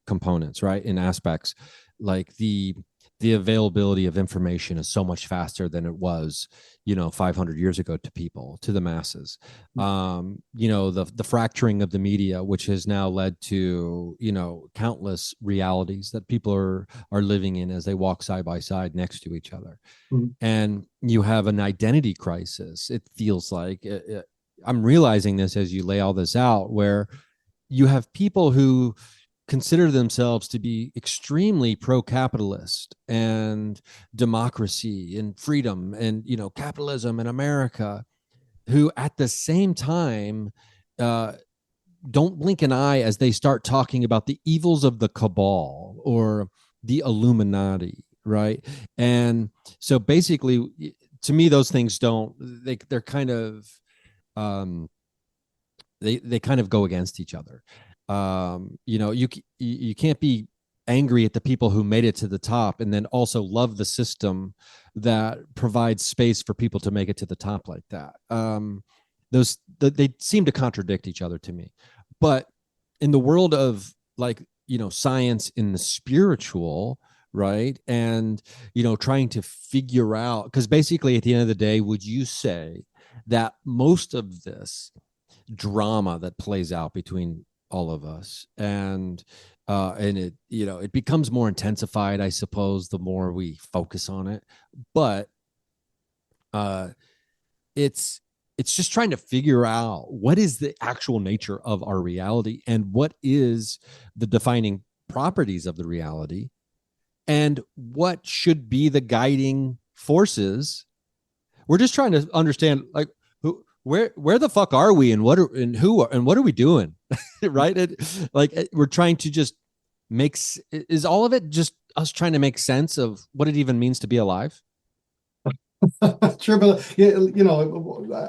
components, right? In aspects like the availability of information is so much faster than it was 500 years ago to people, to the masses. The fracturing of the media, which has now led to countless realities that people are living in as they walk side by side next to each other. And you have an identity crisis, it feels like. I'm realizing this as you lay all this out, where you have people who consider themselves to be extremely pro-capitalist and democracy and freedom and capitalism in America, who at the same time uh, don't blink an eye as they start talking about the evils of the cabal or the Illuminati, right? And so basically, to me, those things don't, they're kind of um, they kind of go against each other. You can't be angry at the people who made it to the top and then also love the system that provides space for people to make it to the top like that. They seem to contradict each other to me. But in the world of, like, science in the spiritual, right? And trying to figure out, because basically at the end of the day, would you say that most of this drama that plays out between all of us, and it becomes more intensified, I suppose, the more we focus on it, but uh it's it's just trying to figure out what is the actual nature of our reality and what is the defining properties of the reality and what should be the guiding forces. We're just trying to understand, like, where the fuck are we, and what are we doing? Right? We're trying to just make, is all of it just us trying to make sense of what it even means to be alive? Sure, but yeah,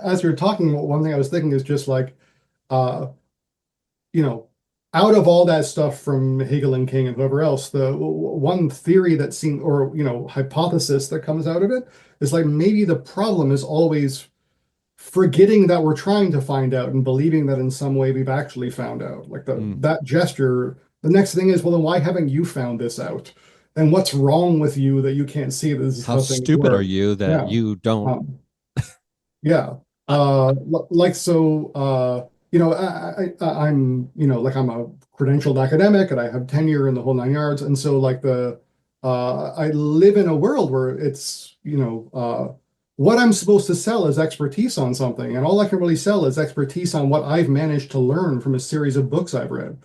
as you're talking, one thing I was thinking is just like, uh, you know, out of all that stuff from Hegel and King and whoever else, the one theory that seems, or hypothesis that comes out of it is like maybe the problem is always forgetting that we're trying to find out and believing that in some way we've actually found out. Like Mm. that gesture, the next thing is, well, then why haven't you found this out? And what's wrong with you that you can't see this is How how things stupid are work? you that Yeah. you don't? Um, yeah. I, Like so I'm like I'm a credentialed academic and I have tenure in the whole nine yards. And so like the I live in a world where it's, what I'm supposed to sell is expertise on something. And all I can really sell is expertise on what I've managed to learn from a series of books I've read.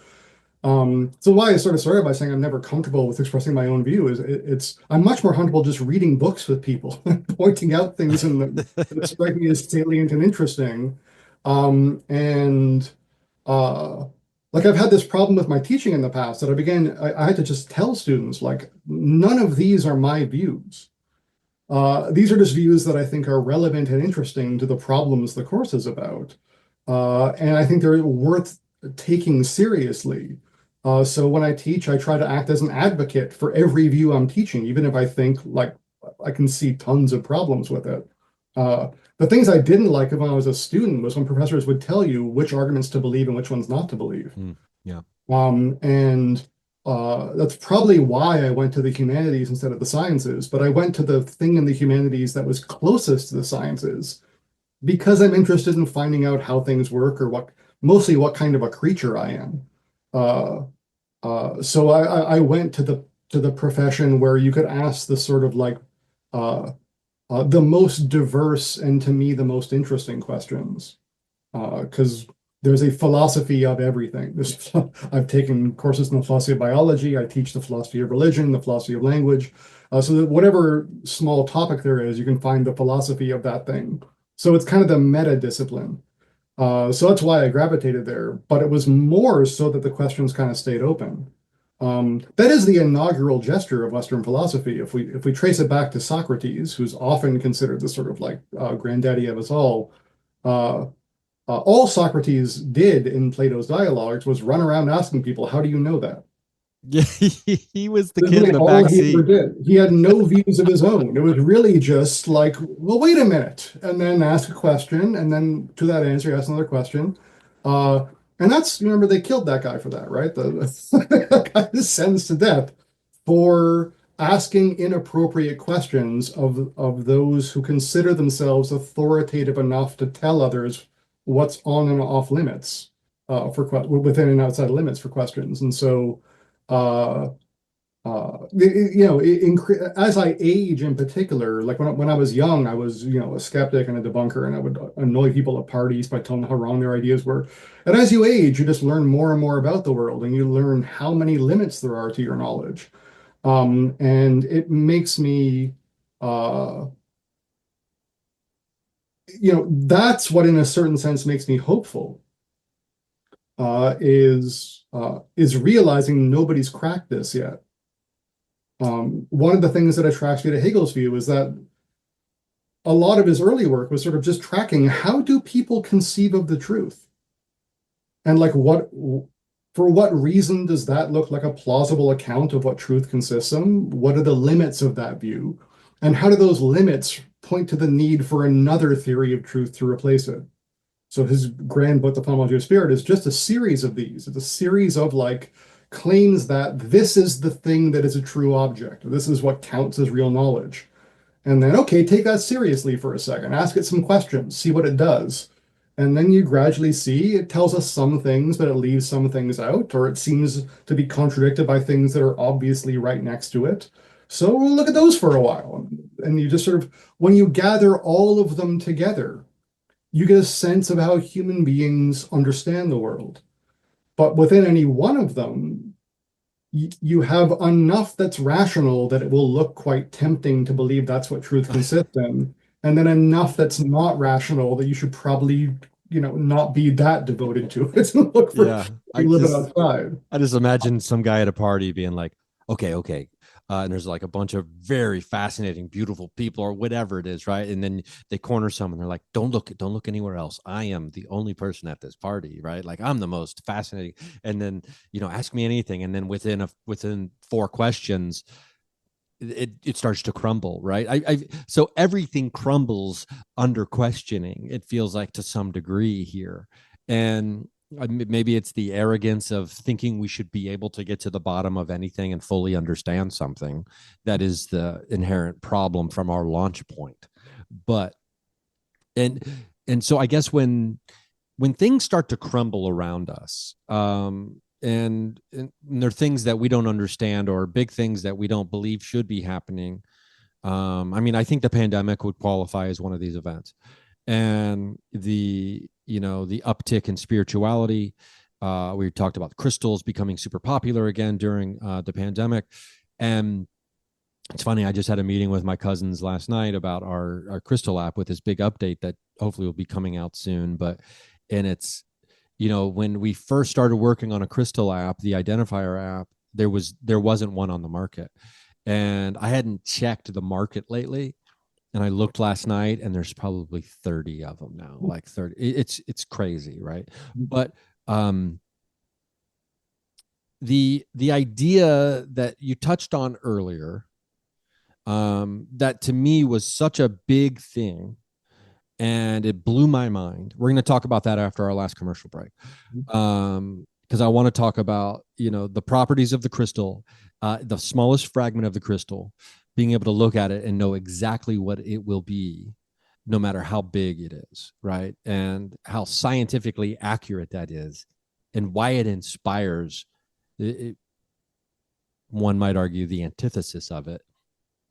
So why I sort of started by saying I'm never comfortable with expressing my own view is it's I'm much more comfortable just reading books with people, pointing out things in them that strike me as salient and interesting. And uh, like I've had this problem with my teaching in the past that I had to just tell students like none of these are my views. These are just views that I think are relevant and interesting to the problems the course is about. And I think they're worth taking seriously. So when I teach, I try to act as an advocate for every view I'm teaching, even if I think like I can see tons of problems with it. The things I didn't like when I was a student was when professors would tell you which arguments to believe and which ones not to believe. Mm, yeah. And that's probably why I went to the humanities instead of the sciences. But I went to the thing in the humanities that was closest to the sciences because I'm interested in finding out how things work or mostly what kind of a creature I am. Uh, so I went to the profession where you could ask the sort of like uh, the most diverse and to me the most interesting questions because there's a philosophy of everything. I've taken courses in the philosophy of biology. I teach the philosophy of religion, the philosophy of language. So that whatever small topic there is, you can find the philosophy of that thing. So it's kind of the meta discipline. So that's why I gravitated there. But it was more so that the questions kind of stayed open. That is the inaugural gesture of Western philosophy. If we trace it back to Socrates, who's often considered the sort of like granddaddy of us uh, all Socrates did in Plato's dialogues was run around asking people, "How do you know that?" Yeah, he was the This is kid in really the all back he ever seat. did. He had no views of his own. It was really just like, well, wait a minute, and then ask a question, and then to that answer, ask another question. Uh, and that's, remember, they killed that guy for that, right? The guy is sentenced to death for asking inappropriate questions of those who consider themselves authoritative enough to tell others what's on and off limits within and outside limits for questions. And so, uh, as I age in particular, like when I was young, I was, a skeptic and a debunker, and I would annoy people at parties by telling them how wrong their ideas were. And as you age, you just learn more and more about the world, and you learn how many limits there are to your knowledge. And it makes me, uh, that's what, in a certain sense, makes me hopeful. Is realizing nobody's cracked this yet. One of the things that attracts me to Hegel's view is that a lot of his early work was sort of just tracking how do people conceive of the truth, and like for what reason does that look like a plausible account of what truth consists in? What are the limits of that view? And how do those limits point to the need for another theory of truth to replace it? So his grand book, The Phenomenology of Spirit, is just a series of these. It's a series of like claims that this is the thing that is a true object. This is what counts as real knowledge. And then, okay, take that seriously for a second. Ask it some questions, see what it does. And then you gradually see it tells us some things, but it leaves some things out, or it seems to be contradicted by things that are obviously right next to it. So we'll look at those for a while. And you just sort of, when you gather all of them together, you get a sense of how human beings understand the world. But within any one of them, you have enough that's rational that it will look quite tempting to believe that's what truth consists in, and then enough that's not rational that you should probably, not be that devoted to it and look for Yeah, a little bit outside. I just imagine some guy at a party being like, okay, okay. And there's like a bunch of very fascinating, beautiful people or whatever it is, right? And then they corner someone. They're like, don't look anywhere else. I am the only person at this party, right? Like I'm the most fascinating. And then, ask me anything. And then within four questions, it starts to crumble, right? So everything crumbles under questioning. It feels like to some degree here, and maybe it's the arrogance of thinking we should be able to get to the bottom of anything and fully understand something that is the inherent problem from our launch point. But and and so I guess when things start to crumble around us, and there are things that we don't understand or big things that we don't believe should be happening. I mean, I think the pandemic would qualify as one of these events, and the uptick in spirituality. We talked about crystals becoming super popular again during the pandemic, and it's funny. I just had a meeting with my cousins last night about our crystal app with this big update that hopefully will be coming out soon. But and it's when we first started working on a crystal app, the identifier app, there wasn't one on the market, and I hadn't checked the market lately. And I looked last night, and there's probably 30 of them now, like 30. It's crazy, right? But um, the idea that you touched on earlier That to me was such a big thing, and it blew my mind. We're going to talk about that after our last commercial break, because I want to talk about the properties of the crystal, the smallest fragment of the crystal, being able to look at it and know exactly what it will be, no matter how big it is, right? And how scientifically accurate that is, and why it inspires. It, one might argue the antithesis of it,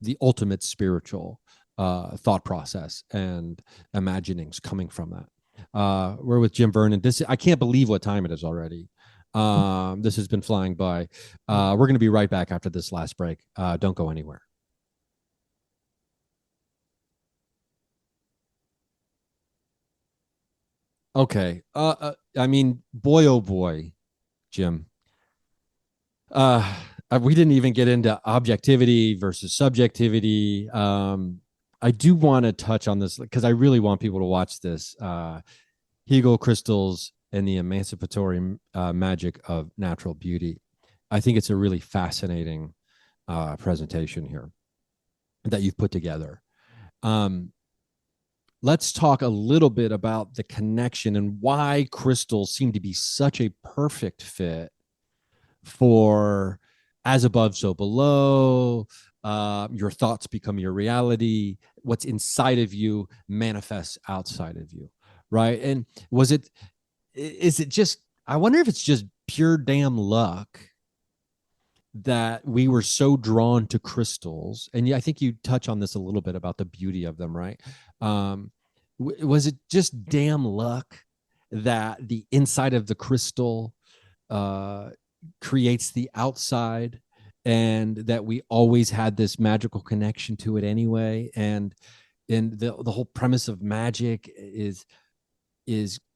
the ultimate spiritual thought process and imaginings coming from that. We're with Jim Vernon. I can't believe what time it is already. This has been flying by. We're going to be right back after this last break. Don't go anywhere. Okay. I mean, boy, oh boy, Jim. Uh, we didn't even get into objectivity versus subjectivity. I do want to touch on this because I really want people to watch this. Hegel crystals and the emancipatory magic of natural beauty. I think it's a really fascinating presentation here that you've put together. Um, let's talk a little bit about the connection and why crystals seem to be such a perfect fit for as above, so below. Your thoughts become your reality. What's inside of you manifests outside of you, right? And is it just, I wonder if it's just pure damn luck that we were so drawn to crystals. And I think you touch on this a little bit about the beauty of them, right? Um, was it just damn luck that the inside of the crystal uh, creates the outside, and that we always had this magical connection to it anyway? And the whole premise of magic is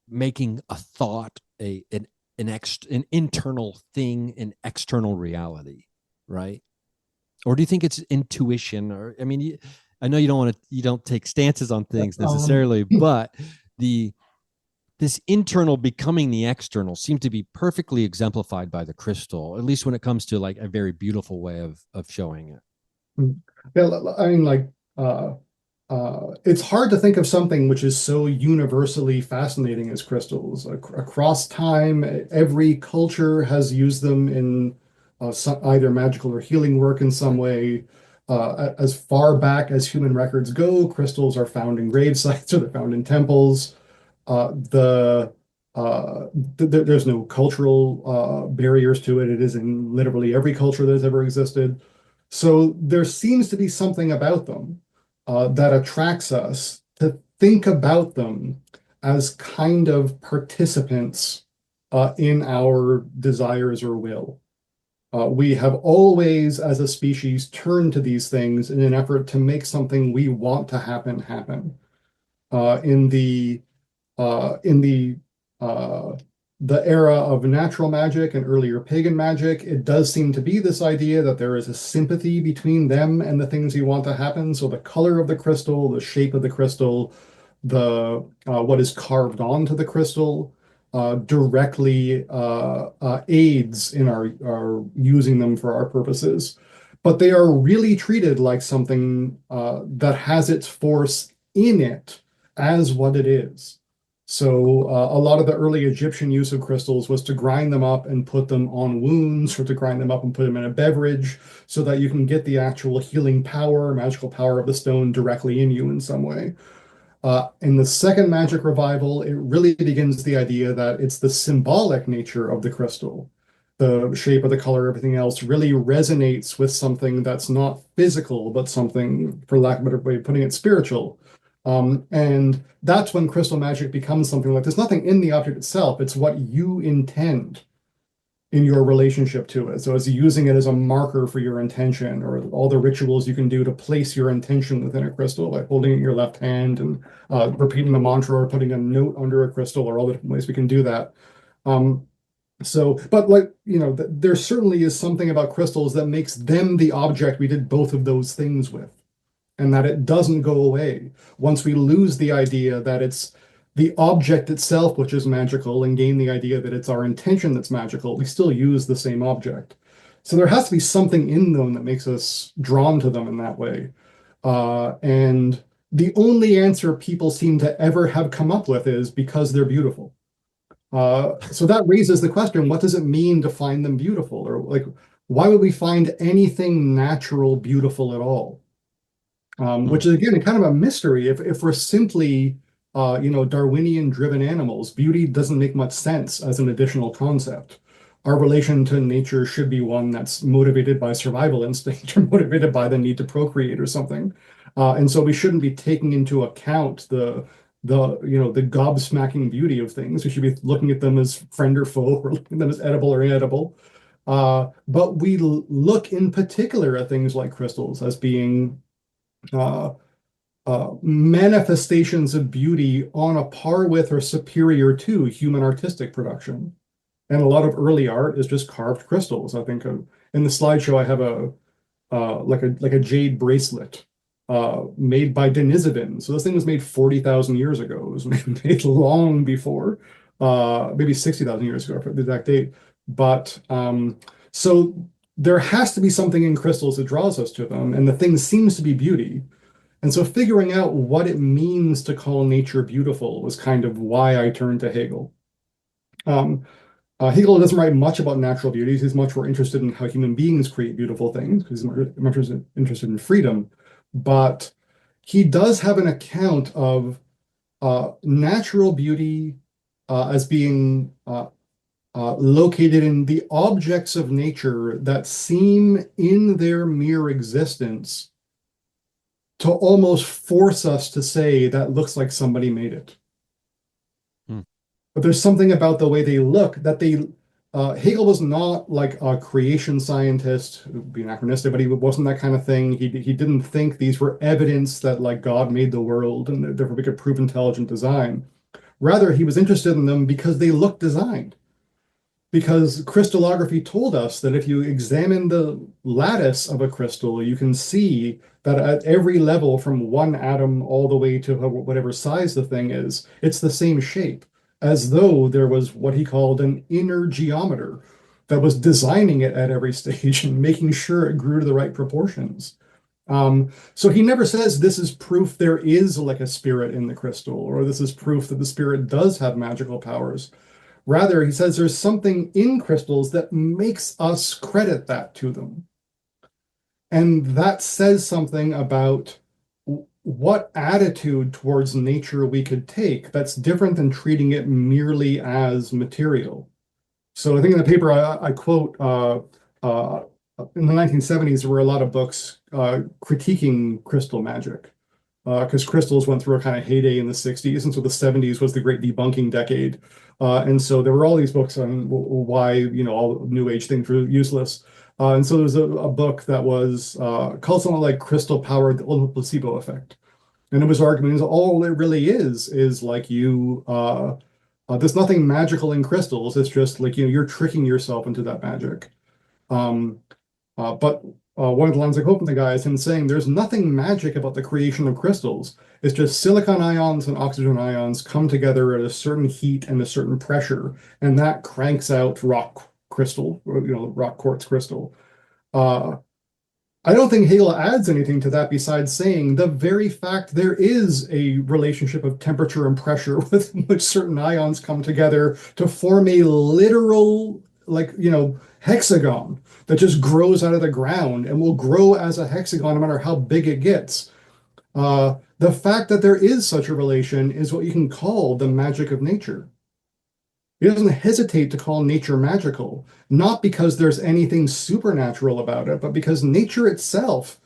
making a thought an internal thing an external reality, right? Or do you think it's intuition? Or I mean, I know you don't take stances on things Um, necessarily, but the this internal becoming the external seemed to be perfectly exemplified by the crystal, at least when it comes to like a very beautiful way of showing it. yeah, I mean, like, uh, it's hard to think of something which is so universally fascinating as crystals. Across time, every culture has used them in either magical or healing work in some way. As far back as human records go, crystals are found in grave sites or they're found in temples. The there's no cultural barriers to it. It is in literally every culture that has ever existed. So there seems to be something about them that attracts us to think about them as kind of participants in our desires or will. We have always, as a species, turned to these things in an effort to make something we want to happen happen. In the uh, the era of natural magic and earlier pagan magic, it does seem to be this idea that there is a sympathy between them and the things you want to happen. So the color of the crystal, the shape of the crystal, the what is carved onto the crystal directly aids in our using them for our purposes. But they are really treated like something that has its force in it as what it is. So a lot of the early Egyptian use of crystals was to grind them up and put them on wounds, or to grind them up and put them in a beverage so that you can get the actual healing power, magical power of the stone directly in you in some way. In the second magic revival, it really begins the idea that it's the symbolic nature of the crystal. The shape of the color, everything else really resonates with something that's not physical, but something, for lack of a better way of putting it, spiritual. And that's when crystal magic becomes something like there's nothing in the object itself, it's what you intend in your relationship to it. So as using it as a marker for your intention, or all the rituals you can do to place your intention within a crystal, like holding it in your left hand and repeating the mantra or putting a note under a crystal, or all the different ways we can do that. Um, but like, there certainly is something about crystals that makes them the object we did both of those things with, and that it doesn't go away. Once we lose the idea that it's the object itself which is magical and gain the idea that it's our intention that's magical, we still use the same object. So there has to be something in them that makes us drawn to them in that way. And the only answer people seem to ever have come up with is because they're beautiful. So that raises the question, what does it mean to find them beautiful? Or like, why would we find anything natural beautiful at all? Hmm. Which is again kind of a mystery. If we're simply, Darwinian driven animals, beauty doesn't make much sense as an additional concept. Our relation to nature should be one that's motivated by survival instinct or motivated by the need to procreate or something. And so we shouldn't be taking into account the gobsmacking beauty of things. We should be looking at them as friend or foe, or looking at them as edible or inedible. But we look in particular at things like crystals as being uh, manifestations of beauty on a par with or superior to human artistic production. And a lot of early art is just carved crystals. I think in the slideshow I have a like a jade bracelet made by Denisovans. So this thing was made 40,000 years ago. It was made long before, maybe 60,000 years ago for the exact date. But so there has to be something in crystals that draws us to them, and the thing seems to be beauty. And so figuring out what it means to call nature beautiful was kind of why I turned to Hegel. Um, Hegel doesn't write much about natural beauties. He's much more interested in how human beings create beautiful things because he's much interested in freedom. But he does have an account of natural beauty as being located in the objects of nature that seem in their mere existence to almost force us to say that looks like somebody made it. Hmm. But there's something about the way they look that Hegel was not like a creation scientist, it would be anachronistic, but he wasn't that kind of thing. He didn't think these were evidence that like God made the world and therefore we could prove intelligent design. Rather, he was interested in them because they looked designed. Because crystallography told us that if you examine the lattice of a crystal, you can see that at every level, from one atom all the way to whatever size the thing is, it's the same shape, as though there was what he called an inner geometer that was designing it at every stage and making sure it grew to the right proportions. So he never says this is proof there is like a spirit in the crystal, or this is proof that the spirit does have magical powers. Rather, he says there's something in crystals that makes us credit that to them. And that says something about what attitude towards nature we could take that's different than treating it merely as material. So I think in the paper I quote in the 1970s, there were a lot of books critiquing crystal magic because crystals went through a kind of heyday in the 60s. And so the 70s was the great debunking decade. And so there were all these books on why, all new age things were useless. And so there was a book that was called something like Crystal Power, the Ultimate Placebo Effect. And it was arguing all it really is like there's nothing magical in crystals. It's just like, you're tricking yourself into that magic. Um, but one of the lines I quote from the guy is him saying there's nothing magic about the creation of crystals. It's just silicon ions and oxygen ions come together at a certain heat and a certain pressure, and that cranks out rock crystal, or, rock quartz crystal. Uh, I don't think Hegel adds anything to that besides saying the very fact there is a relationship of temperature and pressure with which certain ions come together to form a literal, like, hexagon that just grows out of the ground and will grow as a hexagon no matter how big it gets. The fact that there is such a relation is what you can call the magic of nature. He doesn't hesitate to call nature magical, not because there's anything supernatural about it, but because nature itself,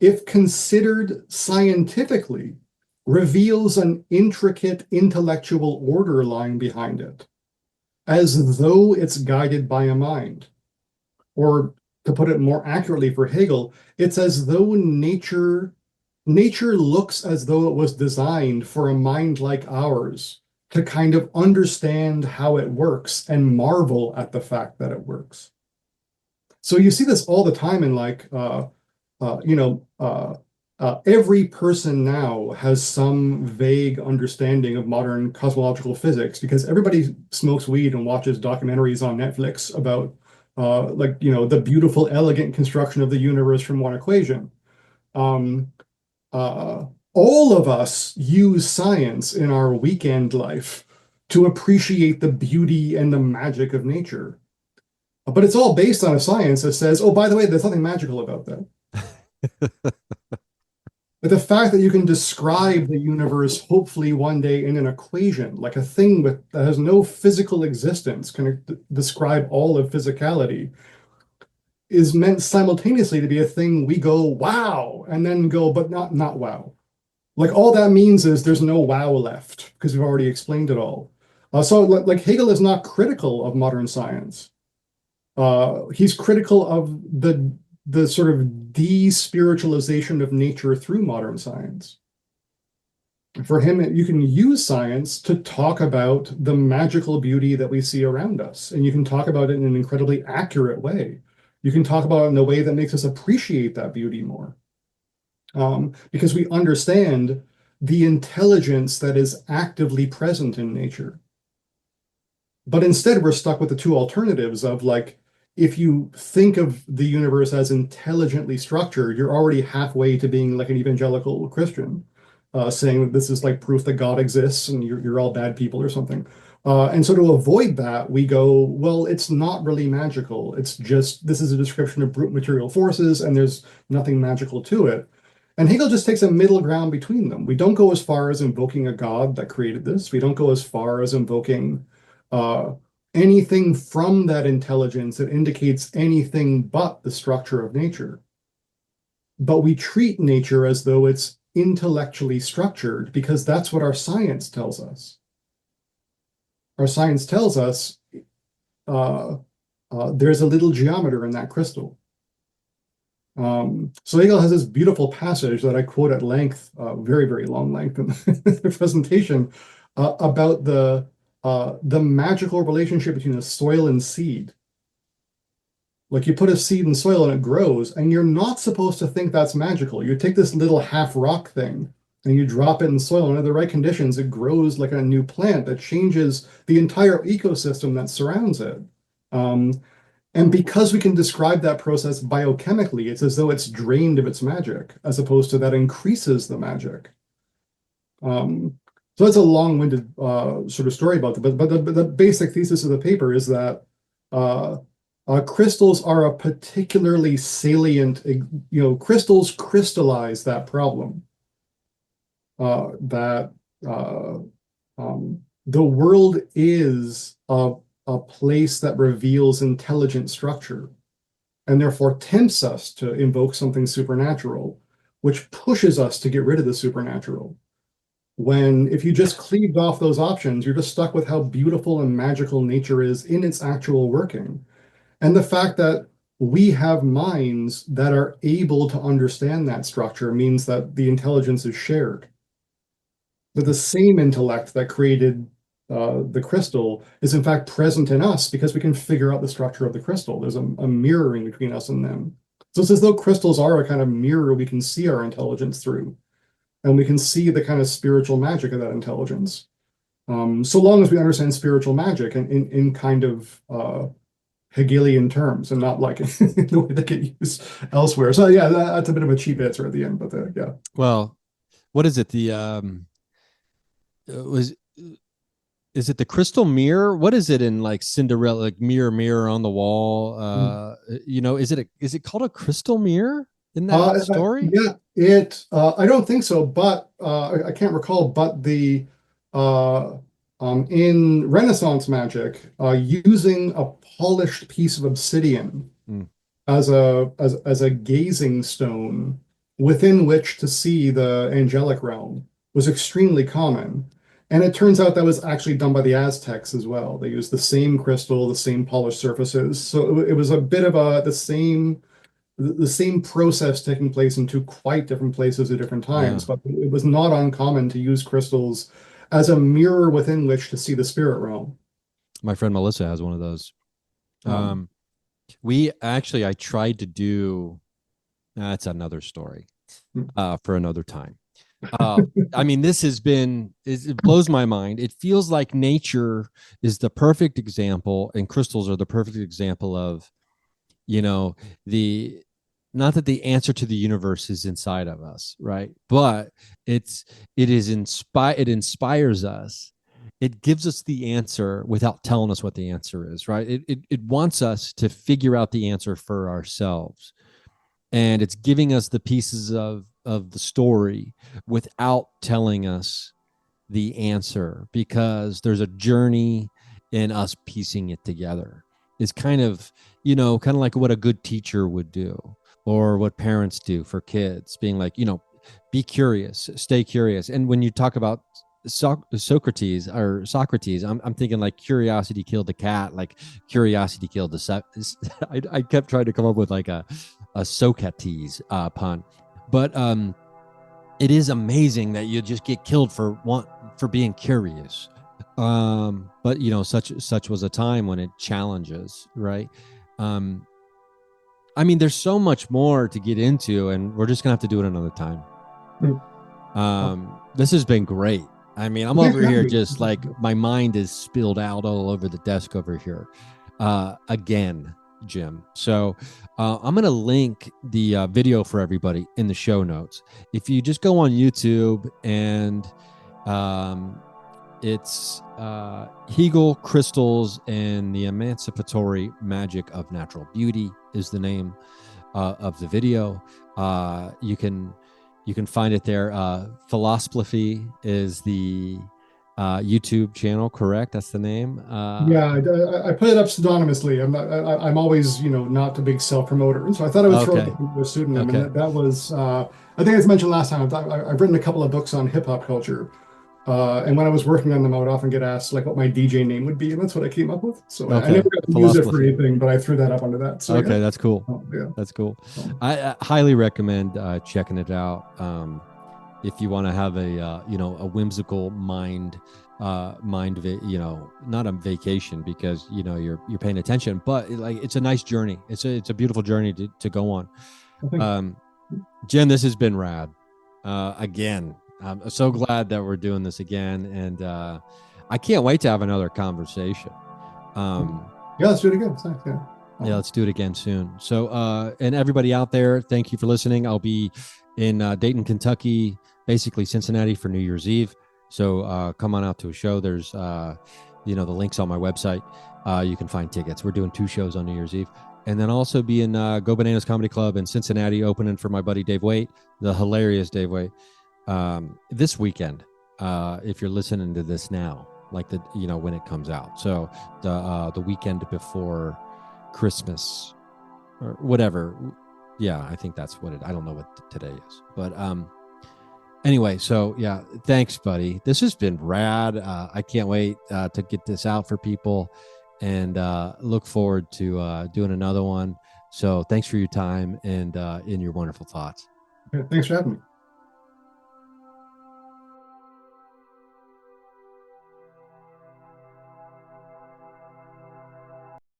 if considered scientifically, reveals an intricate intellectual order lying behind it, as though it's guided by a mind. Or to put it more accurately for Hegel, it's as though nature looks as though it was designed for a mind like ours to kind of understand how it works and marvel at the fact that it works. So you see this all the time in like uh, you know every person now has some vague understanding of modern cosmological physics because everybody smokes weed and watches documentaries on Netflix about like, the beautiful, elegant construction of the universe from one equation. Um, uh, all of us use science in our weekend life to appreciate the beauty and the magic of nature. But it's all based on a science that says, oh, by the way, there's nothing magical about that. But the fact that you can describe the universe hopefully one day in an equation, like a thing that has no physical existence, can describe all of physicality, is meant simultaneously to be a thing we go, wow, and then go, but not wow. Like all that means is there's no wow left because we've already explained it all. So like Hegel is not critical of modern science. He's critical of the sort of despiritualization of nature through modern science. For him, you can use science to talk about the magical beauty that we see around us, and you can talk about it in an incredibly accurate way. You can talk about it in a way that makes us appreciate that beauty more, because we understand the intelligence that is actively present in nature. But instead, we're stuck with the two alternatives of like, if you think of the universe as intelligently structured, you're already halfway to being like an evangelical Christian, saying that this is like proof that God exists and you're all bad people or something. And so to avoid that, we go, well, it's not really magical. It's just, this is a description of brute material forces and there's nothing magical to it. And Hegel just takes a middle ground between them. We don't go as far as invoking a God that created this. We don't go as far as invoking uh, anything from that intelligence that indicates anything but the structure of nature. But we treat nature as though it's intellectually structured because that's what our science tells us. Our science tells us uh, there's a little geometer in that crystal. So Hegel has this beautiful passage that I quote at length, very, very long length in the presentation, about the magical relationship between a soil and seed. Like you put a seed in soil and it grows, and you're not supposed to think that's magical. You take this little half rock thing and you drop it in soil, and under the right conditions, it grows like a new plant that changes the entire ecosystem that surrounds it. Um, and because we can describe that process biochemically, it's as though it's drained of its magic, as opposed to that increases the magic. Um, so that's a long-winded sort of story about it. But the basic thesis of the paper is that uh, crystals are a particularly salient, crystals crystallize that problem. That the world is a place that reveals intelligent structure and therefore tempts us to invoke something supernatural, which pushes us to get rid of the supernatural. When if you just cleaved off those options, you're just stuck with how beautiful and magical nature is in its actual working. And the fact that we have minds that are able to understand that structure means that the intelligence is shared. That the same intellect that created the crystal is in fact present in us because we can figure out the structure of the crystal. There's a mirroring between us and them. So it's as though crystals are a kind of mirror we can see our intelligence through, and we can see the kind of spiritual magic of that intelligence. So long as we understand spiritual magic in kind of Hegelian terms and not like the way they get used elsewhere. So yeah, that's a bit of a cheap answer at the end, but yeah. Well, what is it? The was is it the crystal mirror? What is it in like Cinderella, like mirror, mirror on the wall? Is it called a crystal mirror in that story? Yeah, I don't think so, but I can't recall. But the uh, in Renaissance magic, using a polished piece of obsidian Mm. as a gazing stone within which to see the angelic realm was extremely common. And it turns out that was actually done by the Aztecs as well. They used the same crystal, the same polished surfaces. So it was a bit of the same process taking place in two quite different places at different times, Yeah, but it was not uncommon to use crystals as a mirror within which to see the spirit realm. my friend Melissa has one of those. Um, Um, I tried to do. That's another story for another time. Uh, I mean, it blows my mind. It feels like nature is the perfect example, and crystals are the perfect example of you know, the not that the answer to the universe is inside of us, right? But it's it inspires us. It gives us the answer without telling us what the answer is, right? It wants us to figure out the answer for ourselves, and it's giving us the pieces of the story without telling us the answer, because there's a journey in us piecing it together. It's kind of like what a good teacher would do, or what parents do for kids, being like, be curious, stay curious. And when you talk about Socrates, I'm thinking like curiosity killed the cat, like curiosity killed the. I kept trying to come up with like a Socrates pun, but it is amazing that you just get killed for being curious. But such was a time when it challenges, right? um I mean, there's so much more to get into, and we're just gonna have to do it another time. Mm. This has been great. I mean, I'm Thanks over for having here me. just like my mind is spilled out all over the desk over here. Again, Jim. So I'm going to link the video for everybody in the show notes. If you just go on YouTube and um, it's Hegel, Crystals, and the Emancipatory Magic of Natural Beauty is the name of the video. You can find it there. Philosophy is the YouTube channel, correct? That's the name. Yeah, I put it up pseudonymously. I'm always, not a big self promoter, and so I thought I would throw it Okay. up under a pseudonym, and Okay. that was, I think as mentioned last time, I've written a couple of books on hip hop culture, and when I was working on them, I would often get asked like what my DJ name would be, and that's what I came up with. So I Okay. never got to use it for Philosophy. anything, but I threw that up under that. So yeah, Okay, that's cool. yeah. That's cool. Um, I highly recommend checking it out. If you want to have a whimsical not a vacation, because you're paying attention, but like it's a nice journey. It's a beautiful journey to go on. I think Um, Jen, this has been rad. Again, I'm so glad that we're doing this again, and I can't wait to have another conversation. Um, yeah, let's do it again. Thanks, yeah. yeah, let's do it again soon. So, and everybody out there, thank you for listening. I'll be in Dayton, Kentucky, basically Cincinnati for New Year's Eve. So come on out to a show. There's, the links on my website. You can find tickets. We're doing 2 shows on New Year's Eve. And then also be in Go Bananas Comedy Club in Cincinnati, opening for my buddy Dave Waite, the hilarious Dave Waite, this weekend. If you're listening to this now, like when it comes out. So the weekend before Christmas or whatever. Yeah, I think that's what I don't know what today is. But anyway, so yeah, thanks, buddy. This has been rad. I can't wait to get this out for people, and look forward to doing another one. So thanks for your time and in your wonderful thoughts. Okay, thanks for having me.